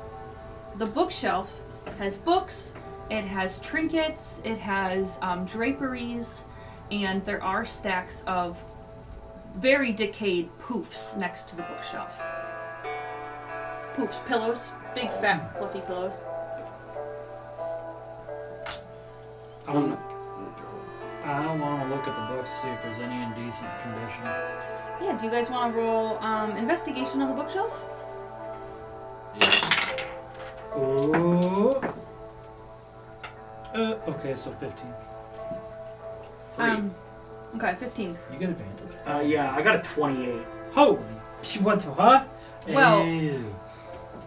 A: The bookshelf has books, it has trinkets, it has draperies, and there are stacks of very decayed poofs next to the bookshelf. Poofs, pillows, big fat fluffy pillows.
E: I want to look at the books, see if there's any in decent condition.
A: Yeah, do you guys want to roll investigation on the bookshelf?
B: Yes.
E: Ooh. Okay, so 15.
A: Okay, 15.
E: You get advantage.
C: Yeah, I got a 28.
E: Holy, she went to, huh?
A: Well-
E: Ew.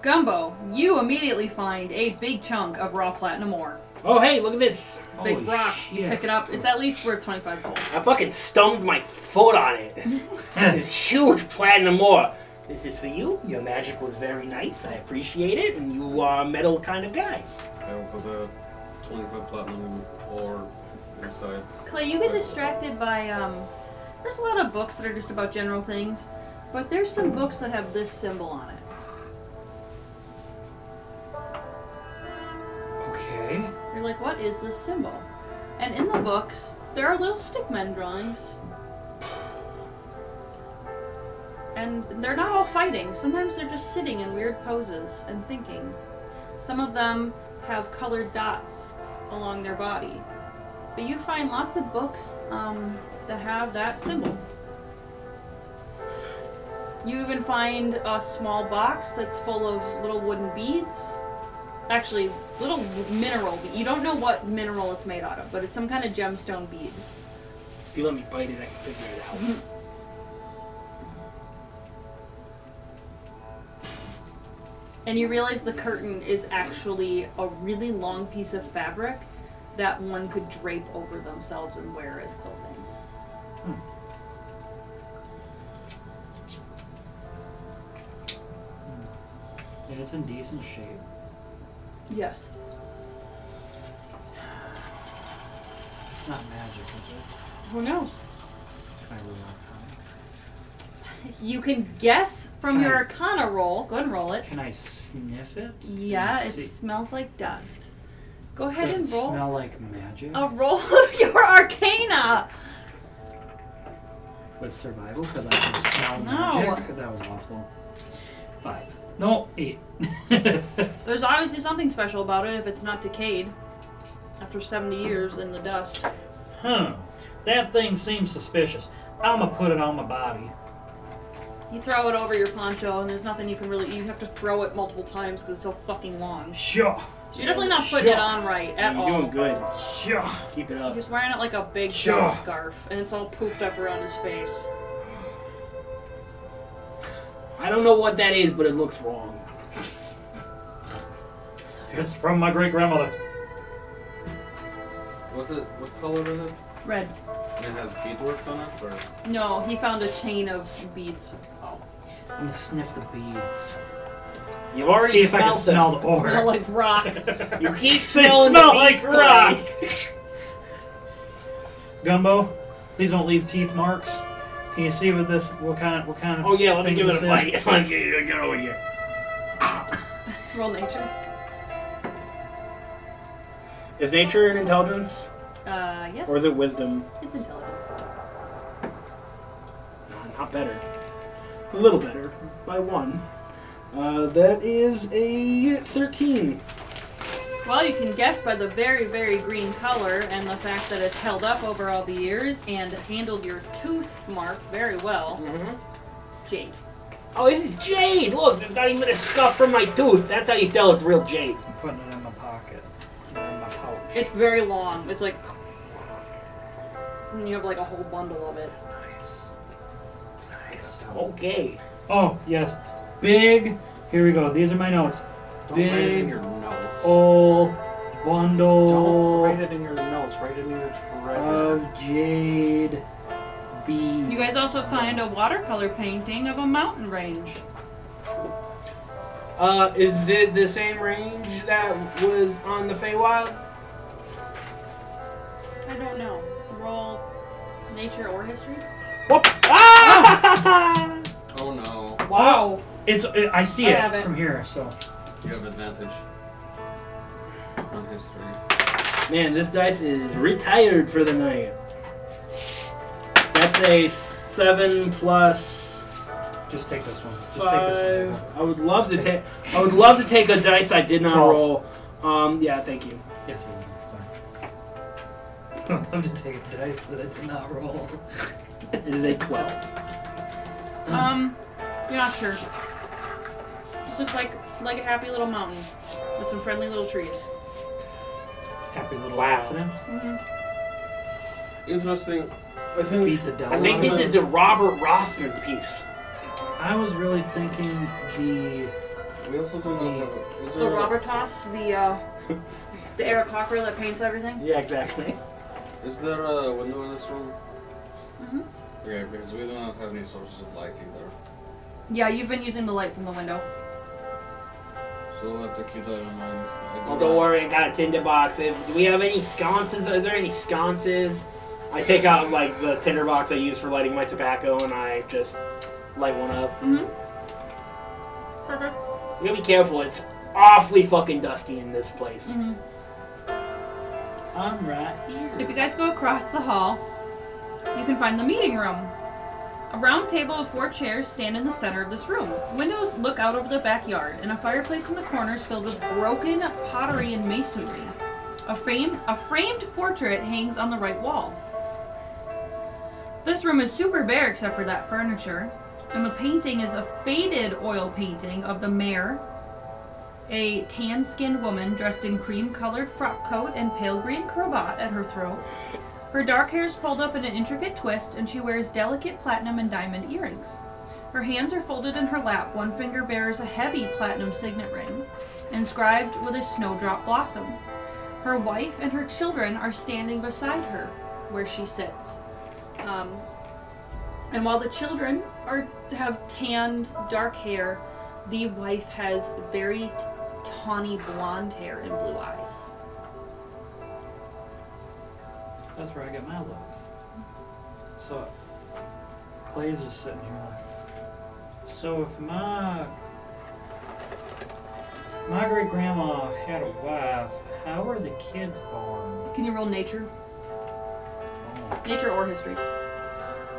A: Gumbo, you immediately find a big chunk of raw platinum ore.
C: Oh, hey, look at this.
A: Big
E: Holy
A: rock.
E: shit.
A: You pick it up. It's at least worth 25 gold.
C: I fucking stumped my foot on it. This huge platinum ore. This is for you. Your magic was very nice. I appreciate it. And you are a metal kind of guy.
B: I will put the 25 platinum ore inside.
A: Clay, you get distracted by, there's a lot of books that are just about general things, but there's some books that have this symbol on it.
E: Okay.
A: You're like, what is this symbol? And in the books, there are little stickmen drawings. And they're not all fighting. Sometimes they're just sitting in weird poses and thinking. Some of them have colored dots along their body. But you find lots of books that have that symbol. You even find a small box that's full of little wooden beads. Actually, little mineral. You don't know what mineral it's made out of, but it's some kind of gemstone bead.
C: If you let me bite it, I can figure it out.
A: And you realize the curtain is actually a really long piece of fabric that one could drape over themselves and wear as clothing.
E: And it's in decent shape.
A: Yes.
E: It's not magic, is it?
A: Who knows?
E: Can I roll Arcana?
A: You can guess from
E: Can
A: your
E: I-
A: Arcana roll. Go ahead and roll it.
E: Can I sniff it?
A: Yeah,
E: and
A: it
E: see-
A: smells like dust. Go ahead
E: Does
A: and
E: it
A: roll
E: smell like magic?
A: a roll of your Arcana.
E: With survival? Because I can smell
A: No.
E: magic? That was awful. 5. No, 8.
A: There's obviously something special about it if it's not decayed after 70 years in the dust.
E: Huh. That thing seems suspicious. I'm gonna put it on my body.
A: You throw it over your poncho, and there's nothing you can really. You have to throw it multiple times because it's so fucking long.
E: Sure.
A: So you're definitely not putting it on right at
C: You're
A: all.
C: doing good.
E: Sure.
C: Keep it up.
A: He's wearing it like a big
E: Sure.
A: scarf, and it's all poofed up around his face.
C: I don't know what that is, but it looks wrong.
E: It's from my great grandmother.
B: What color is it?
A: Red.
B: And it has beadwork on it, or?
A: No, he found a chain of beads.
E: I'm gonna sniff the beads.
C: You've already
E: See if I can smell the
A: Smell
E: ore.
A: like rock.
C: You keep
E: They
C: smelling
E: smell
C: the
E: like
C: beads,
E: rock.
C: Clay.
E: Gumbo, please don't leave teeth marks. Can you see with this what kind of
C: Oh yeah, let me
E: things
C: give it
E: this
C: a bite. Let me get over here.
A: Roll nature.
C: Is nature an intelligence?
A: Yes.
C: Or is it wisdom?
A: It's intelligence.
C: No, not better. A little better. By 1. That is a 13.
A: Well, you can guess by the very, very green color and the fact that it's held up over all the years and handled your tooth mark very well.
C: Mm-hmm.
A: Jade.
C: Oh, this is jade! Look, there's not even a scuff from my tooth. That's how you tell it's real jade.
E: I'm putting it in my pocket. Or in my pouch.
A: It's very long. It's like... And you have like a whole bundle of it.
E: Nice.
C: Okay.
E: Oh, yes. Big. Here we go. These are my notes.
D: Don't write it in
E: Big
D: your notes.
E: old bundle
D: Don't write it in your notes. Write it in your treasure.
E: of jade beads.
A: You guys also find a watercolor painting of a mountain range.
C: Is it the same range that was on the Feywild?
A: I don't know. Roll nature or history.
C: Whoop! Ah!
B: Oh no.
A: Wow.
E: I see
A: I
E: it
A: have it.
E: from here, so.
B: You have advantage on history.
C: Man, this dice is retired for the night. That's a 7 plus
E: Just take this one. Just
C: 5.
E: take this one.
C: I would love to take. I would love to take a dice I did not
E: 12.
C: roll. Yeah, thank you.
E: Yes, sorry. I'd love to take a dice that I did not roll.
C: It is a 12.
A: You're not sure. Just looks like a happy little mountain with some friendly little trees.
E: Happy little
C: Wow.
E: accidents.
A: Mm-hmm.
B: Interesting. I think.
E: Beat the devil.
C: I think this is a Robert Rossman piece.
E: I was really thinking the.
B: We also do not have. Is
A: The
B: there?
A: Robert Toss, the Eric Cocker that paints everything.
C: Yeah, exactly.
B: Is there a window in this room?
A: Mm-hmm.
B: Okay, because we do not have any sources of light either.
A: Yeah, you've been using the light from the window.
B: So we'll have to keep that in mind.
C: Oh, don't worry, I got a tinderbox. Do we have any sconces? Are there any sconces? I take out like the tinderbox I use for lighting my tobacco, and I just light one up.
A: Mm-hmm. Perfect.
C: You gotta be careful. It's awfully fucking dusty in this place.
A: Mm-hmm.
E: I'm right here.
A: If you guys go across the hall, you can find the meeting room. A round table of 4 chairs stand in the center of this room. Windows look out over the backyard, and a fireplace in the corners filled with broken pottery and masonry. A framed portrait hangs on the right wall. This room is super bare except for that furniture, and the painting is a faded oil painting of the mayor, a tan-skinned woman dressed in cream-colored frock coat and pale green cravat at her throat. Her dark hair is pulled up in an intricate twist, and she wears delicate platinum and diamond earrings. Her hands are folded in her lap. One finger bears a heavy platinum signet ring, inscribed with a snowdrop blossom. Her wife and her children are standing beside her, where she sits. And while the children have tanned dark hair, the wife has very tawny blonde hair and blue eyes.
E: That's where I get my looks. So, Clay's just sitting here. So if my great grandma had a wife, how were the kids born?
A: Can you roll nature?
E: Oh,
A: Nature or history.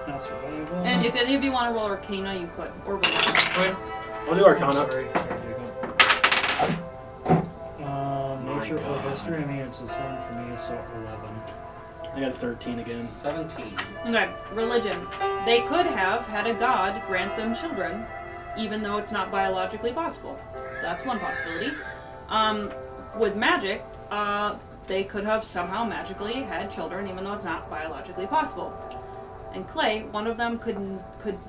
E: not survival.
A: And if any of you want to roll Arcana, you could. Or religion.
C: Okay. I'll do
E: I'm
C: Arcana.
E: sorry. Nature or
C: God.
E: history? I mean, it's the same for me, so 11.
C: I got 13 again.
D: 17.
A: Okay, religion. They could have had a god grant them children, even though it's not biologically possible. That's one possibility. With magic, they could have somehow magically had children, even though it's not biologically possible. And Clay, one of them could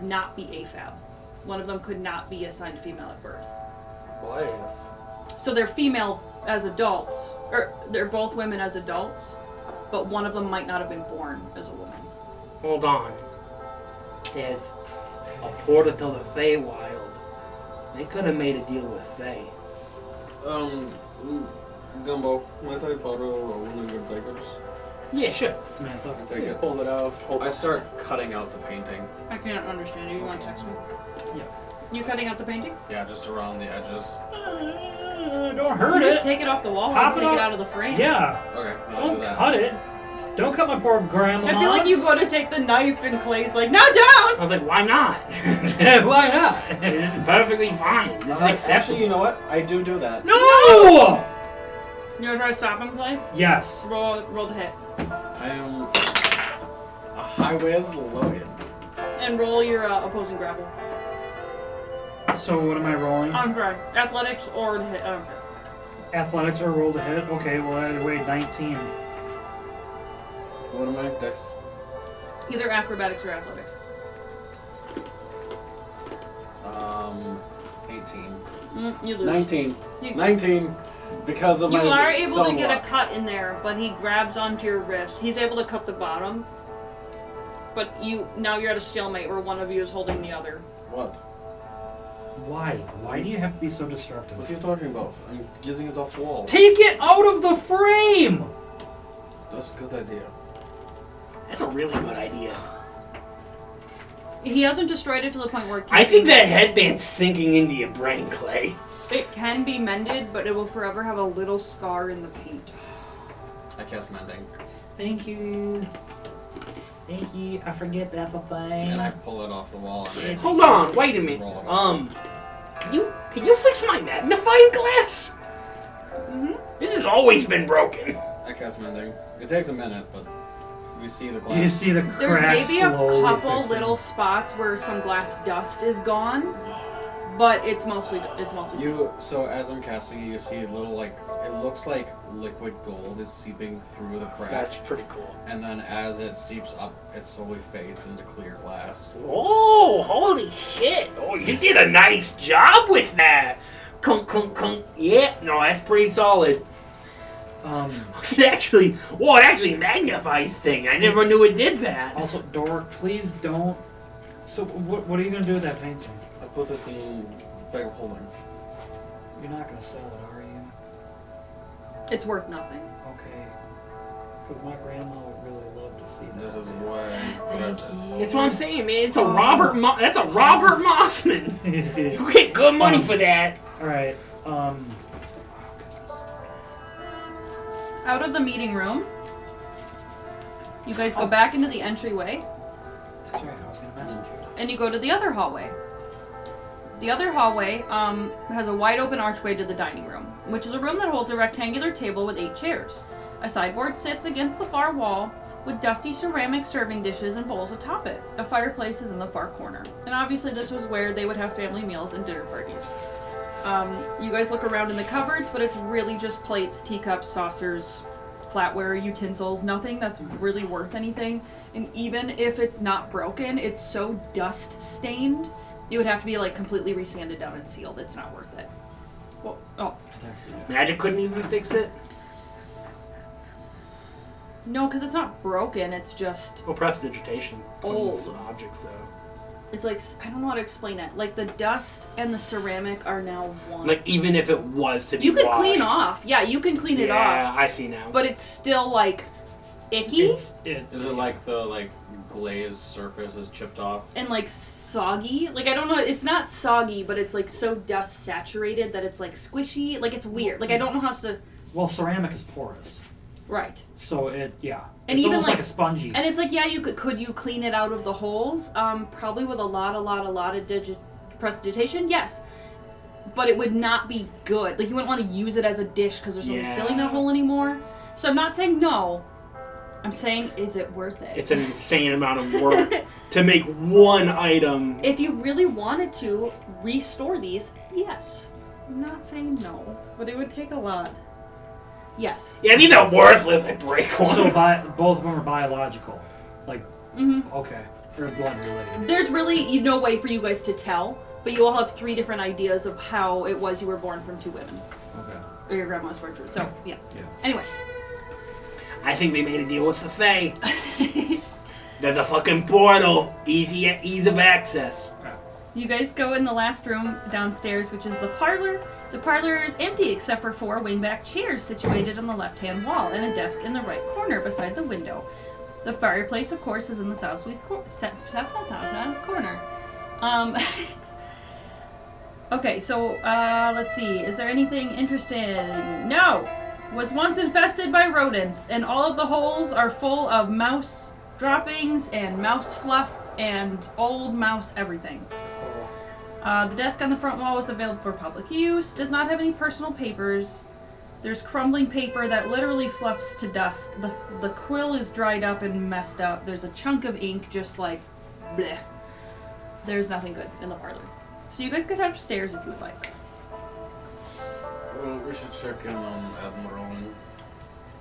A: not be AFAB. One of them could not be assigned female at birth.
D: Boy.
A: So they're female as adults, or they're both women as adults, but one of them might not have been born as a woman.
C: Hold on. There's a portal to the Feywild. They could have made a deal with Fey.
B: Gumbo, might I borrow one of your daggers?
C: Yeah, sure.
E: Samantha.
B: I take it.
F: Pull it out.
B: I start cutting out the painting.
A: I can't understand you. You want to text me?
E: Yeah.
A: You cutting out the painting?
B: Yeah, just around the edges.
E: Don't hurt
A: Just
E: it.
A: take it off the wall
E: Pop
A: and
E: it
A: take it
E: off.
A: out of the frame.
E: Yeah.
B: Okay, then I'll do
E: Don't
B: that.
E: cut it. Don't cut my poor grandma.
A: I feel like you go to take the knife and Clay's like, no, don't!
C: I was like, why not?
E: Why not?
C: This is perfectly fine. This is acceptable.
F: Actually, you know what? I do that.
E: No!
A: You wanna try to stop him, Clay?
E: Yes.
A: Roll the hit.
F: I am a high whiz low-end.
A: And roll your opposing grapple.
E: So what am I rolling?
A: I'm sorry. Athletics or the hit. I don't care.
E: Athletics or roll to hit? Okay, well I weighed 19.
F: What am I? Dex?
A: Either acrobatics or athletics.
F: 18.
A: You lose.
F: 19.
A: You-
F: 19. Because of
A: You
F: my
A: are able to
F: stone
A: get
F: block.
A: a cut in there, but he grabs onto your wrist. He's able to cut the bottom. But now you're at a stalemate where one of you is holding the other.
F: What?
E: Why? Why do you have to be so destructive?
B: What are you talking about? I'm getting it off the wall.
E: Take it out of the frame!
B: That's a good idea.
C: That's a really good idea.
A: He hasn't destroyed it to the point where it
C: I
A: can't
C: think
A: be
C: that
A: mended.
C: headband's sinking into your brain, Clay.
A: It can be mended, but it will forever have a little scar in the paint.
B: I cast mending,
E: Thank you. Thank you. I forget that's a thing.
B: and I pull it off the wall. And
C: Hold on, wait a minute.
B: Roll it off.
C: Could you fix my magnifying glass?
A: Mm-hmm.
C: This has always been broken.
B: I cast mending. It takes a minute, but you see the glass.
E: You see the
A: There's
E: cracks
A: maybe a
E: slowly
A: couple
E: fixing.
A: little spots where some glass dust is gone, but it's mostly
B: So as I'm casting it, you see a little it looks like liquid gold is seeping through the crack.
C: That's pretty cool.
B: And then as it seeps up, it slowly fades into clear glass.
C: Oh, holy shit. Oh, you did a nice job with that. Kunk, kunk, kunk. Yeah, no, that's pretty solid. It actually magnifies things. I never knew it did that.
E: Also, Dork, please don't. So, what are you gonna do with that painting?
B: I put it in bag of holding.
E: You're not gonna sell it, are you?
A: it's worth nothing.
E: Okay. Because my grandma would really love to see
B: That
E: that.
B: is why I grabbed it.
C: That's what I'm saying, man. It's a that's a Robert Mossman. You get good money for that.
E: All right.
A: Out of the meeting room, you guys go back into the entryway,
E: That's right. I was gonna message you.
A: and you go to the other hallway. The other hallway has a wide open archway to the dining room, which is a room that holds a rectangular table with 8 chairs. A sideboard sits against the far wall with dusty ceramic serving dishes and bowls atop it. A fireplace is in the far corner. And obviously this was where they would have family meals and dinner parties. You guys look around in the cupboards, but it's really just plates, teacups, saucers, flatware, utensils, nothing that's really worth anything. And even if it's not broken, it's so dust stained, it would have to be like completely resanded down and sealed. It's not worth it. Well, oh.
C: Magic couldn't even fix it.
A: No, because it's not broken, it's just,
C: Well, prestidigitation.
A: Old.
C: Some objects, though.
A: it's like, I don't know how to explain it. Like the dust and the ceramic are now one.
C: Like, even if it was to be
A: you can
C: washed.
A: clean off. Yeah, you can clean it off.
C: Yeah, I see now.
A: But it's still like icky
B: Is it like the glazed surface is chipped off?
A: and like soggy. Like I don't know, it's not soggy, but it's like so dust saturated that it's like squishy. Like it's weird. Like I don't know how to.
E: Well, ceramic is porous,
A: Right.
E: so yeah.
A: And
E: it's
A: even
E: almost
A: like
E: a spongy.
A: And it's like, yeah, could you clean it out of the holes? Probably with a lot of prestidigitation, yes. But it would not be good. Like you wouldn't want to use it as a dish because there's no filling that hole anymore. So I'm not saying no. I'm saying, is it worth it?
C: It's an insane amount of work to make one item.
A: If you really wanted to restore these, yes. I'm not saying no, but it would take a lot. Yes.
C: Yeah, these are worthless. I break one.
E: So both of them are biological, like okay, or blood related.
A: There's really no way for you guys to tell, but you all have 3 different ideas of how it was you were born from 2 women.
E: Okay.
A: Or your grandma's worked for. So, yeah.
E: Yeah.
A: Anyway.
C: I think they made a deal with the Fae. There's a fucking portal. Ease of access.
A: You guys go in the last room downstairs, which is the parlor. The parlor is empty except for 4 wingback chairs situated on the left-hand wall and a desk in the right corner beside the window. The fireplace, of course, is in the southeast corner. Okay, so let's see. Is there anything interesting? No! Was once infested by rodents, and all of the holes are full of mouse droppings and mouse fluff and old mouse everything. The desk on the front wall is available for public use. Does not have any personal papers. There's crumbling paper that literally fluffs to dust. The quill is dried up and messed up. There's a chunk of ink just like bleh. There's nothing good in the parlor. So you guys could head upstairs if you would like.
B: Well, we should check in on Admiral.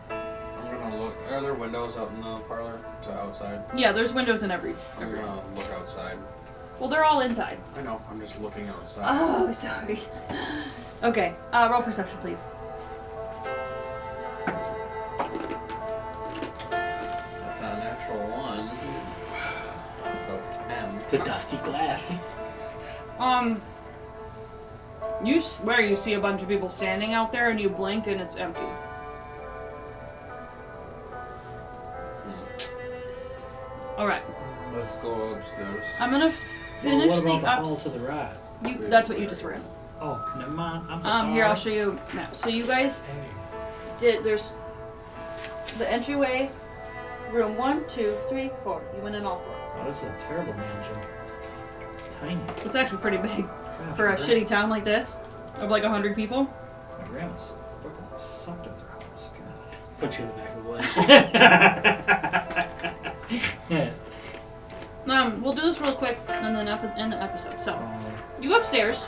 B: I'm gonna look. Are there windows out in the parlor to outside?
A: Yeah, there's windows in every
B: I'm
A: room.
B: gonna look outside.
A: Well, they're all inside.
B: I know. I'm just looking outside.
A: Oh, sorry. Okay, roll perception, please.
B: That's a natural 1. So 10.
C: It's a dusty glass.
A: You swear you see a bunch of people standing out there and you blink and it's empty. Alright.
B: Let's go upstairs.
A: I'm gonna finish
E: Well, what about
A: the
E: the hall to the right?
A: That's what you just were in.
E: Oh, never mind. I'm so
A: Here, I'll
E: sorry.
A: show you now. So you guys
E: Hey.
A: there's the entryway, room 1, 2, 3, 4. You went in all 4.
E: Oh, this is a terrible mansion. It's tiny.
A: It's actually pretty big
E: Gosh,
A: for a
E: my
A: shitty town like this of like 100 people.
E: My grandma's fucking sucked at their house. God.
C: Put you in the back of the leg.
A: We'll do this real quick and then end the episode. So, you go upstairs,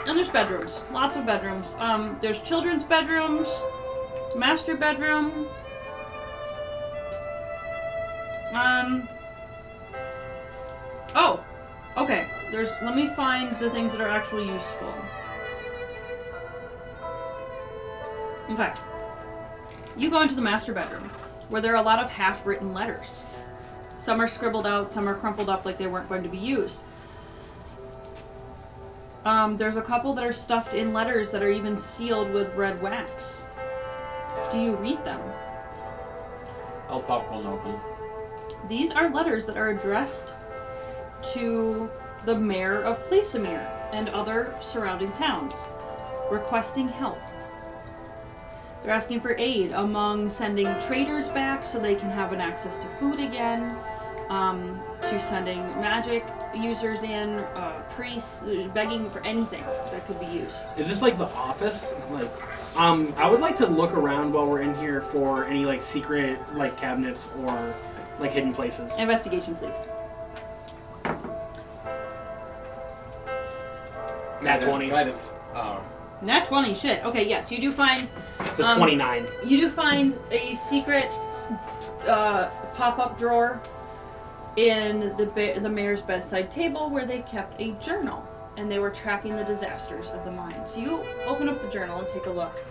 A: and there's bedrooms. Lots of bedrooms. There's children's bedrooms, master bedroom. Oh, okay. Let me find the things that are actually useful. Okay. You go into the master bedroom, where there are a lot of half-written letters. Some are scribbled out, some are crumpled up like they weren't going to be used. There's a couple that are stuffed in letters that are even sealed with red wax. Do you read them?
B: I'll pop one open.
A: These are letters that are addressed to the mayor of Placemer and other surrounding towns, requesting help. They're asking for aid among sending traders back so they can have an access to food again, to sending magic users in, priests, begging for anything that could be used.
C: Is this like the office? Like, I would like to look around while we're in here for any like secret like cabinets or like hidden places.
A: Investigation, please.
C: Nat 20.
B: Guidance.
A: Nat 20, shit. Okay, yes, you do find...
C: It's a 29.
A: You do find a secret pop-up drawer in the mayor's bedside table where they kept a journal, and they were tracking the disasters of the mine. So you open up the journal and take a look.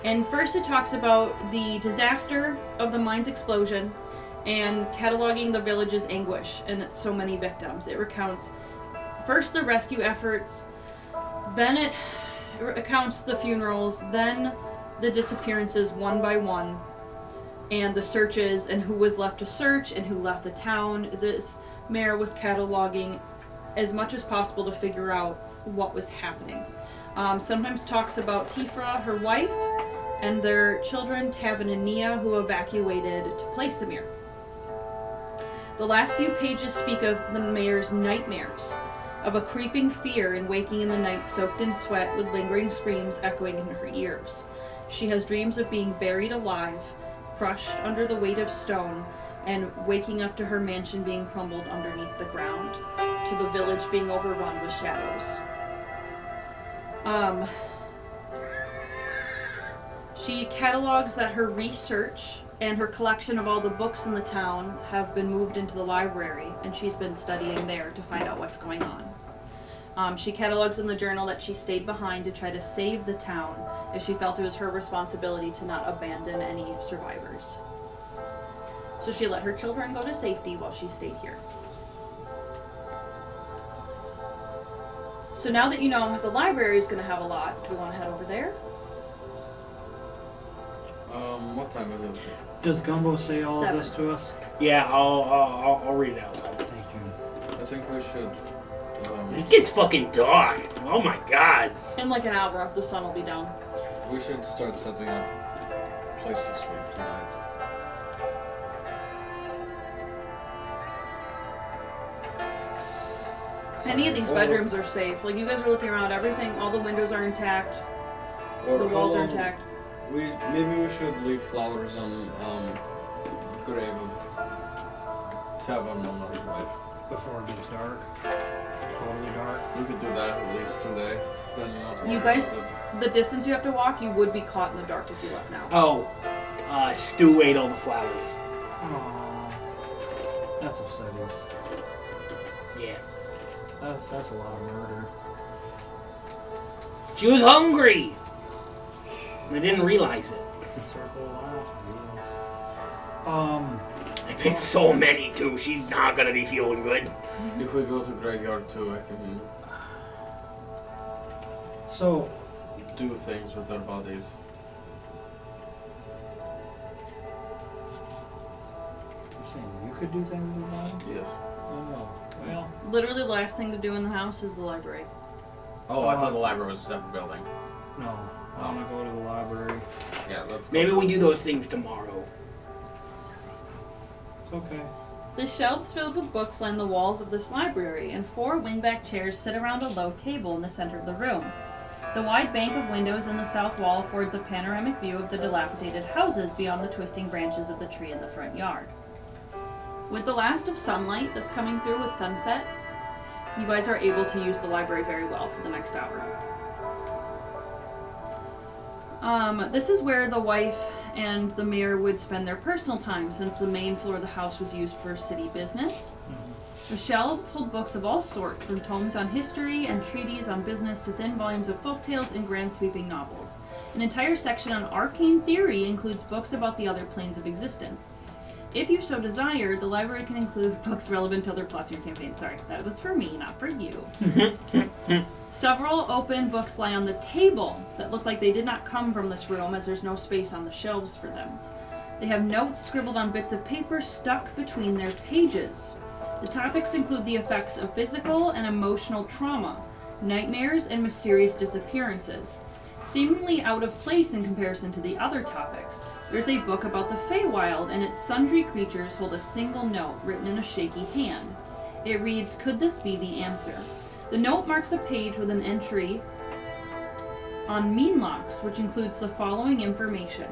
A: And first it talks about the disaster of the mine's explosion and cataloging the village's anguish and its so many victims. It recounts first the rescue efforts, then it accounts the funerals, then the disappearances one by one, and the searches and who was left to search and who left the town. This mayor was cataloging as much as possible to figure out what was happening. Sometimes talks about Tifra, her wife, and their children, Tavin and Nia, who evacuated to Placemer. The last few pages speak of the mayor's nightmares, of a creeping fear and waking in the night soaked in sweat with lingering screams echoing in her ears. She has dreams of being buried alive, crushed under the weight of stone, and waking up to her mansion being crumbled underneath the ground, to the village being overrun with shadows. She catalogs that her research and her collection of all the books in the town have been moved into the library, and she's been studying there to find out what's going on. She catalogs in the journal that she stayed behind to try to save the town, as she felt it was her responsibility to not abandon any survivors. So she let her children go to safety while she stayed here. So now that you know the library is going to have a lot, do we want to head over there?
B: What time is it?
E: Does Gumbo say all of this
A: 7.
E: to us?
C: Yeah, I'll read it out loud.
E: Thank you.
B: I think we should.
C: It gets fucking dark. Oh my god.
A: In like an hour, the sun will be down.
B: We should start setting up a place to sleep tonight.
A: Any of these bedrooms are safe. Like, you guys are looking around, everything, all the windows are intact,
B: Or
A: the
B: how
A: walls are
B: long-
A: intact.
B: Maybe we should leave flowers on grave of Tavern owner's wife.
E: Before it gets dark. Totally dark.
B: We could do that at least today. Then not
A: You
B: worry
A: guys-
B: about it.
A: The distance you have to walk, you would be caught in the dark if you left now.
C: Oh, Stu ate all the flowers.
E: Aww. That's upsetting.
C: Yeah.
E: That's a lot of murder.
C: She was hungry. I didn't realize it.
E: Circle of life.
C: I picked so many too. She's not gonna be feeling good.
B: If we go to graveyard too, I can
E: So,
B: do things with their bodies.
E: you're saying you could do things with that?
B: Yes.
E: Oh, well.
A: Literally, the last thing to do in the house is the library.
B: Oh, I thought the library was a separate building.
E: No. I want to go to the library.
B: Yeah, let's go.
C: Maybe we do those things tomorrow.
E: It's okay.
A: The shelves filled with books line the walls of this library, and 4 wingback chairs sit around a low table in the center of the room. The wide bank of windows in the south wall affords a panoramic view of the dilapidated houses beyond the twisting branches of the tree in the front yard. With the last of sunlight that's coming through with sunset, you guys are able to use the library very well for the next hour. This is where the wife and the mayor would spend their personal time, since the main floor of the house was used for city business. The shelves hold books of all sorts, from tomes on history and treatises on business to thin volumes of folktales and grand sweeping novels. An entire section on arcane theory includes books about the other planes of existence. If you so desire, the library can include books relevant to other plots in your campaign. Sorry, that was for me, not for you. Several open books lie on the table that look like they did not come from this room, as there's no space on the shelves for them. They have notes scribbled on bits of paper stuck between their pages. The topics include the effects of physical and emotional trauma, nightmares, and mysterious disappearances. Seemingly out of place in comparison to the other topics, there's a book about the Feywild, and its sundry creatures hold a single note written in a shaky hand. It reads, "Could this be the answer?" The note marks a page with an entry on meanlocks, which includes the following information.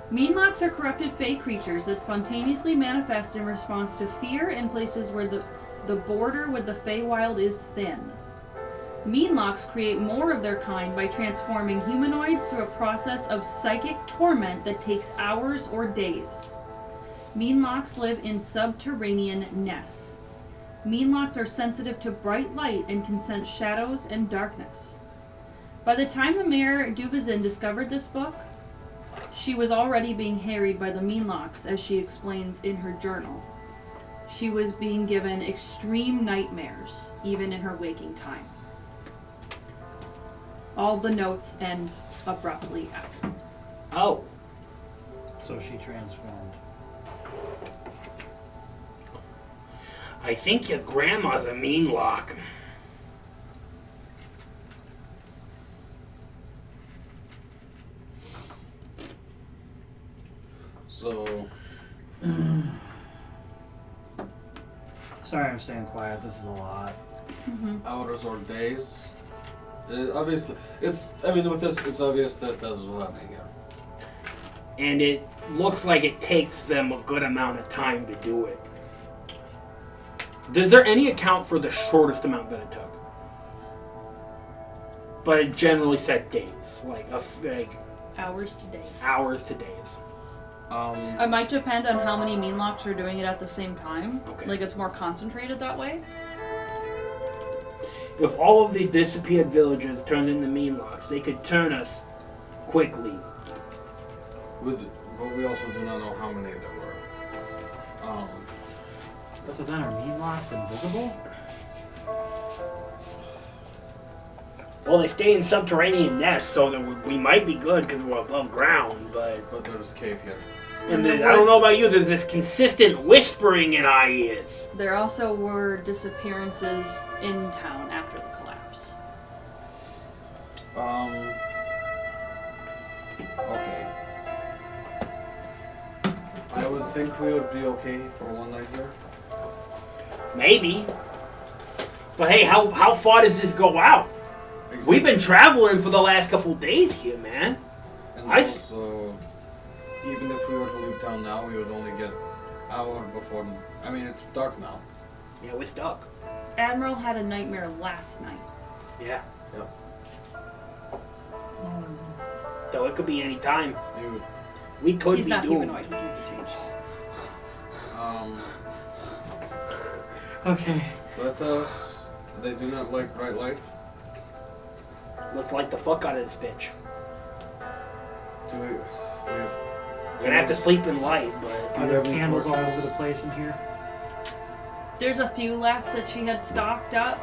A: Meanlocks are corrupted fey creatures that spontaneously manifest in response to fear in places where the border with the Feywild is thin. Meanlocks create more of their kind by transforming humanoids through a process of psychic torment that takes hours or days. Meanlocks live in subterranean nests. Meanlocks are sensitive to bright light and can sense shadows and darkness. By the time the Mayor Duvizin discovered this book, she was already being harried by the Meanlocks, as she explains in her journal. She was being given extreme nightmares, even in her waking time. All the notes end abruptly after.
C: Oh.
E: So she transformed.
C: I think your grandma's a mean lock.
B: So,
E: Sorry, I'm staying quiet. This is a lot.
B: hours or days? Obviously, with this, it's obvious that that's what's happening here.
C: And it looks like it takes them a good amount of time to do it. Does there any account for the shortest amount that it took? But it generally said days, like
A: Hours to days.
C: hours to days.
A: It might depend on how many Meanlocks are doing it at the same time.
C: Okay.
A: Like, it's more concentrated that way.
C: If all of the disappeared villagers turned into meanlocks, they could turn us quickly.
B: But we also do not know how many there were.
E: So then are meanlocks invisible?
C: Well, they stay in subterranean nests, so that we might be good because we're above ground, but
B: there's a cave here.
C: and I don't know about you, there's this consistent whispering in our ears.
A: There also were disappearances in town after the collapse.
B: Okay. I would think we would be okay for one night here.
C: Maybe. But hey, how far does this go out?
B: Exactly.
C: We've been traveling for the last couple days here, man.
B: And also, even if we were to leave town now, we would only get hour before. I mean, it's dark now.
C: Yeah, we're stuck.
A: Admiral had a nightmare last night.
C: Yeah.
B: Yep.
C: So it could be any time.
B: Dude.
C: We could
A: He's
C: be
A: not
C: doomed.
A: humanoid, he can't be changed.
E: Okay.
B: Let us. They do not like bright light.
C: Let's light the fuck out of this bitch.
B: Do we have.
C: We're gonna have to sleep in light, but
E: Are there candles all over the place in here?
A: There's a few left that she had stocked up,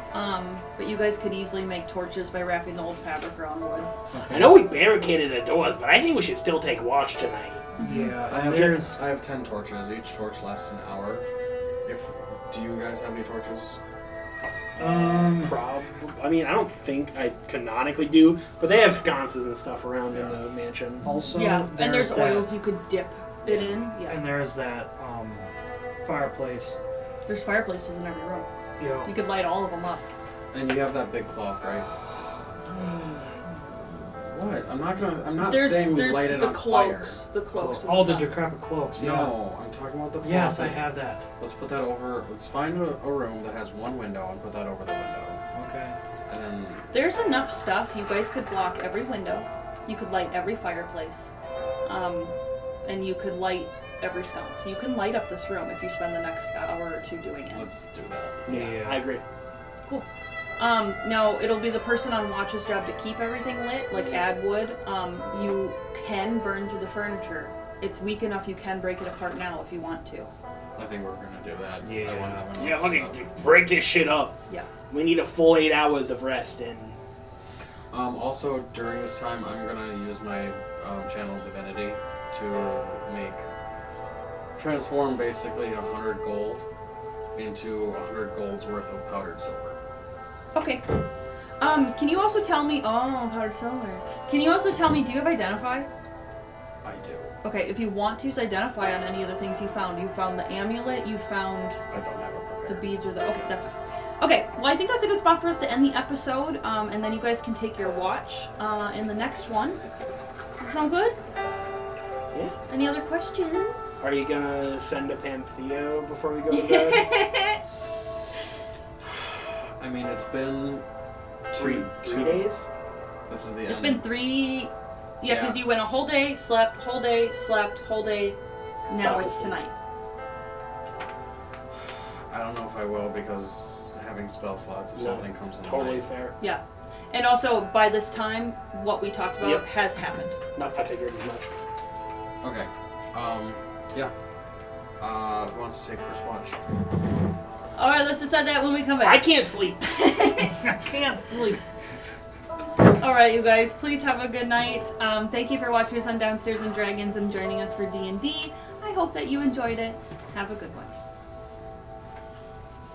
A: but you guys could easily make torches by wrapping the old fabric around wood.
E: Okay.
C: I know we barricaded the doors, but I think we should still take watch tonight.
E: Yeah,
B: I have
E: there's.
B: I have 10 torches. Each torch lasts an hour. Do you guys have any torches?
C: I mean, I don't think I canonically do, but they have sconces and stuff around in the mansion.
E: Also,
A: Yeah, and there's
E: that,
A: oils you could dip it in. Yeah.
E: And there's that fireplace.
A: There's fireplaces in every room.
E: Yeah.
A: You could light all of them up.
B: And you have that big cloth, right? What? I'm not
A: There's
B: saying we light it
A: the
B: on
A: cloaks.
B: fire.
A: The cloaks.
E: All the
A: and stuff.
E: decrepit cloaks. Yeah.
B: No, I'm talking about the cloth.
E: Yes, I have that.
B: Let's put that over. Let's find a room that has one window and put that over the window.
E: Okay.
B: And then.
A: There's enough stuff. You guys could block every window. You could light every fireplace. And you could light every sconce. You can light up this room if you spend the next hour or two doing it.
B: Let's do that.
C: Yeah, I agree.
A: Cool. Now, it'll be the person on watch's job to keep everything lit, like add wood. You can burn through the furniture. It's weak enough you can break it apart now if you want to.
B: I think we're gonna do that.
E: Yeah.
B: I want to have enough.
C: Yeah,
B: stuff.
C: fucking break this shit up.
A: Yeah.
C: We need a full 8 hours of rest and.
B: Also, during this time, I'm gonna use my channel divinity to transform basically 100 gold into 100 gold's worth of powdered silver.
A: Okay. Can you also tell me... Oh, powdered silver. Can you also tell me, do you have Identify?
B: I do.
A: Okay, if you want to use Identify on any of the things you found the amulet, you found
B: I don't have it
A: the
B: prepared.
A: beads or the... Okay, that's fine. Okay, well, I think that's a good spot for us to end the episode, and then you guys can take your watch in the next one. Sound good?
C: Yeah.
A: Any other questions?
C: Are you gonna send a Pantheo before we go to bed?
B: I mean, it's been
C: Three days?
B: This is the
A: It's
B: end.
A: been 3... Yeah, because
B: Yeah.
A: you went a whole day, slept, whole day, slept, whole day. Now
C: About to
A: it's
C: sleep.
A: tonight.
B: I don't know if I will because having spell slots if
C: No,
B: something comes in the
C: Totally
B: night.
C: fair.
A: Yeah. And also, by this time, what we talked about
C: Yep.
A: has happened.
C: Not I figured as much.
B: Okay. Yeah. Who wants to take first watch?
A: Alright, let's decide that when we come
C: I
A: back.
C: can't sleep.
E: I can't sleep.
A: Alright, you guys, please have a good night. Thank you for watching us on Downstairs and Dragons and joining us for D&D. I hope that you enjoyed it. Have a good one.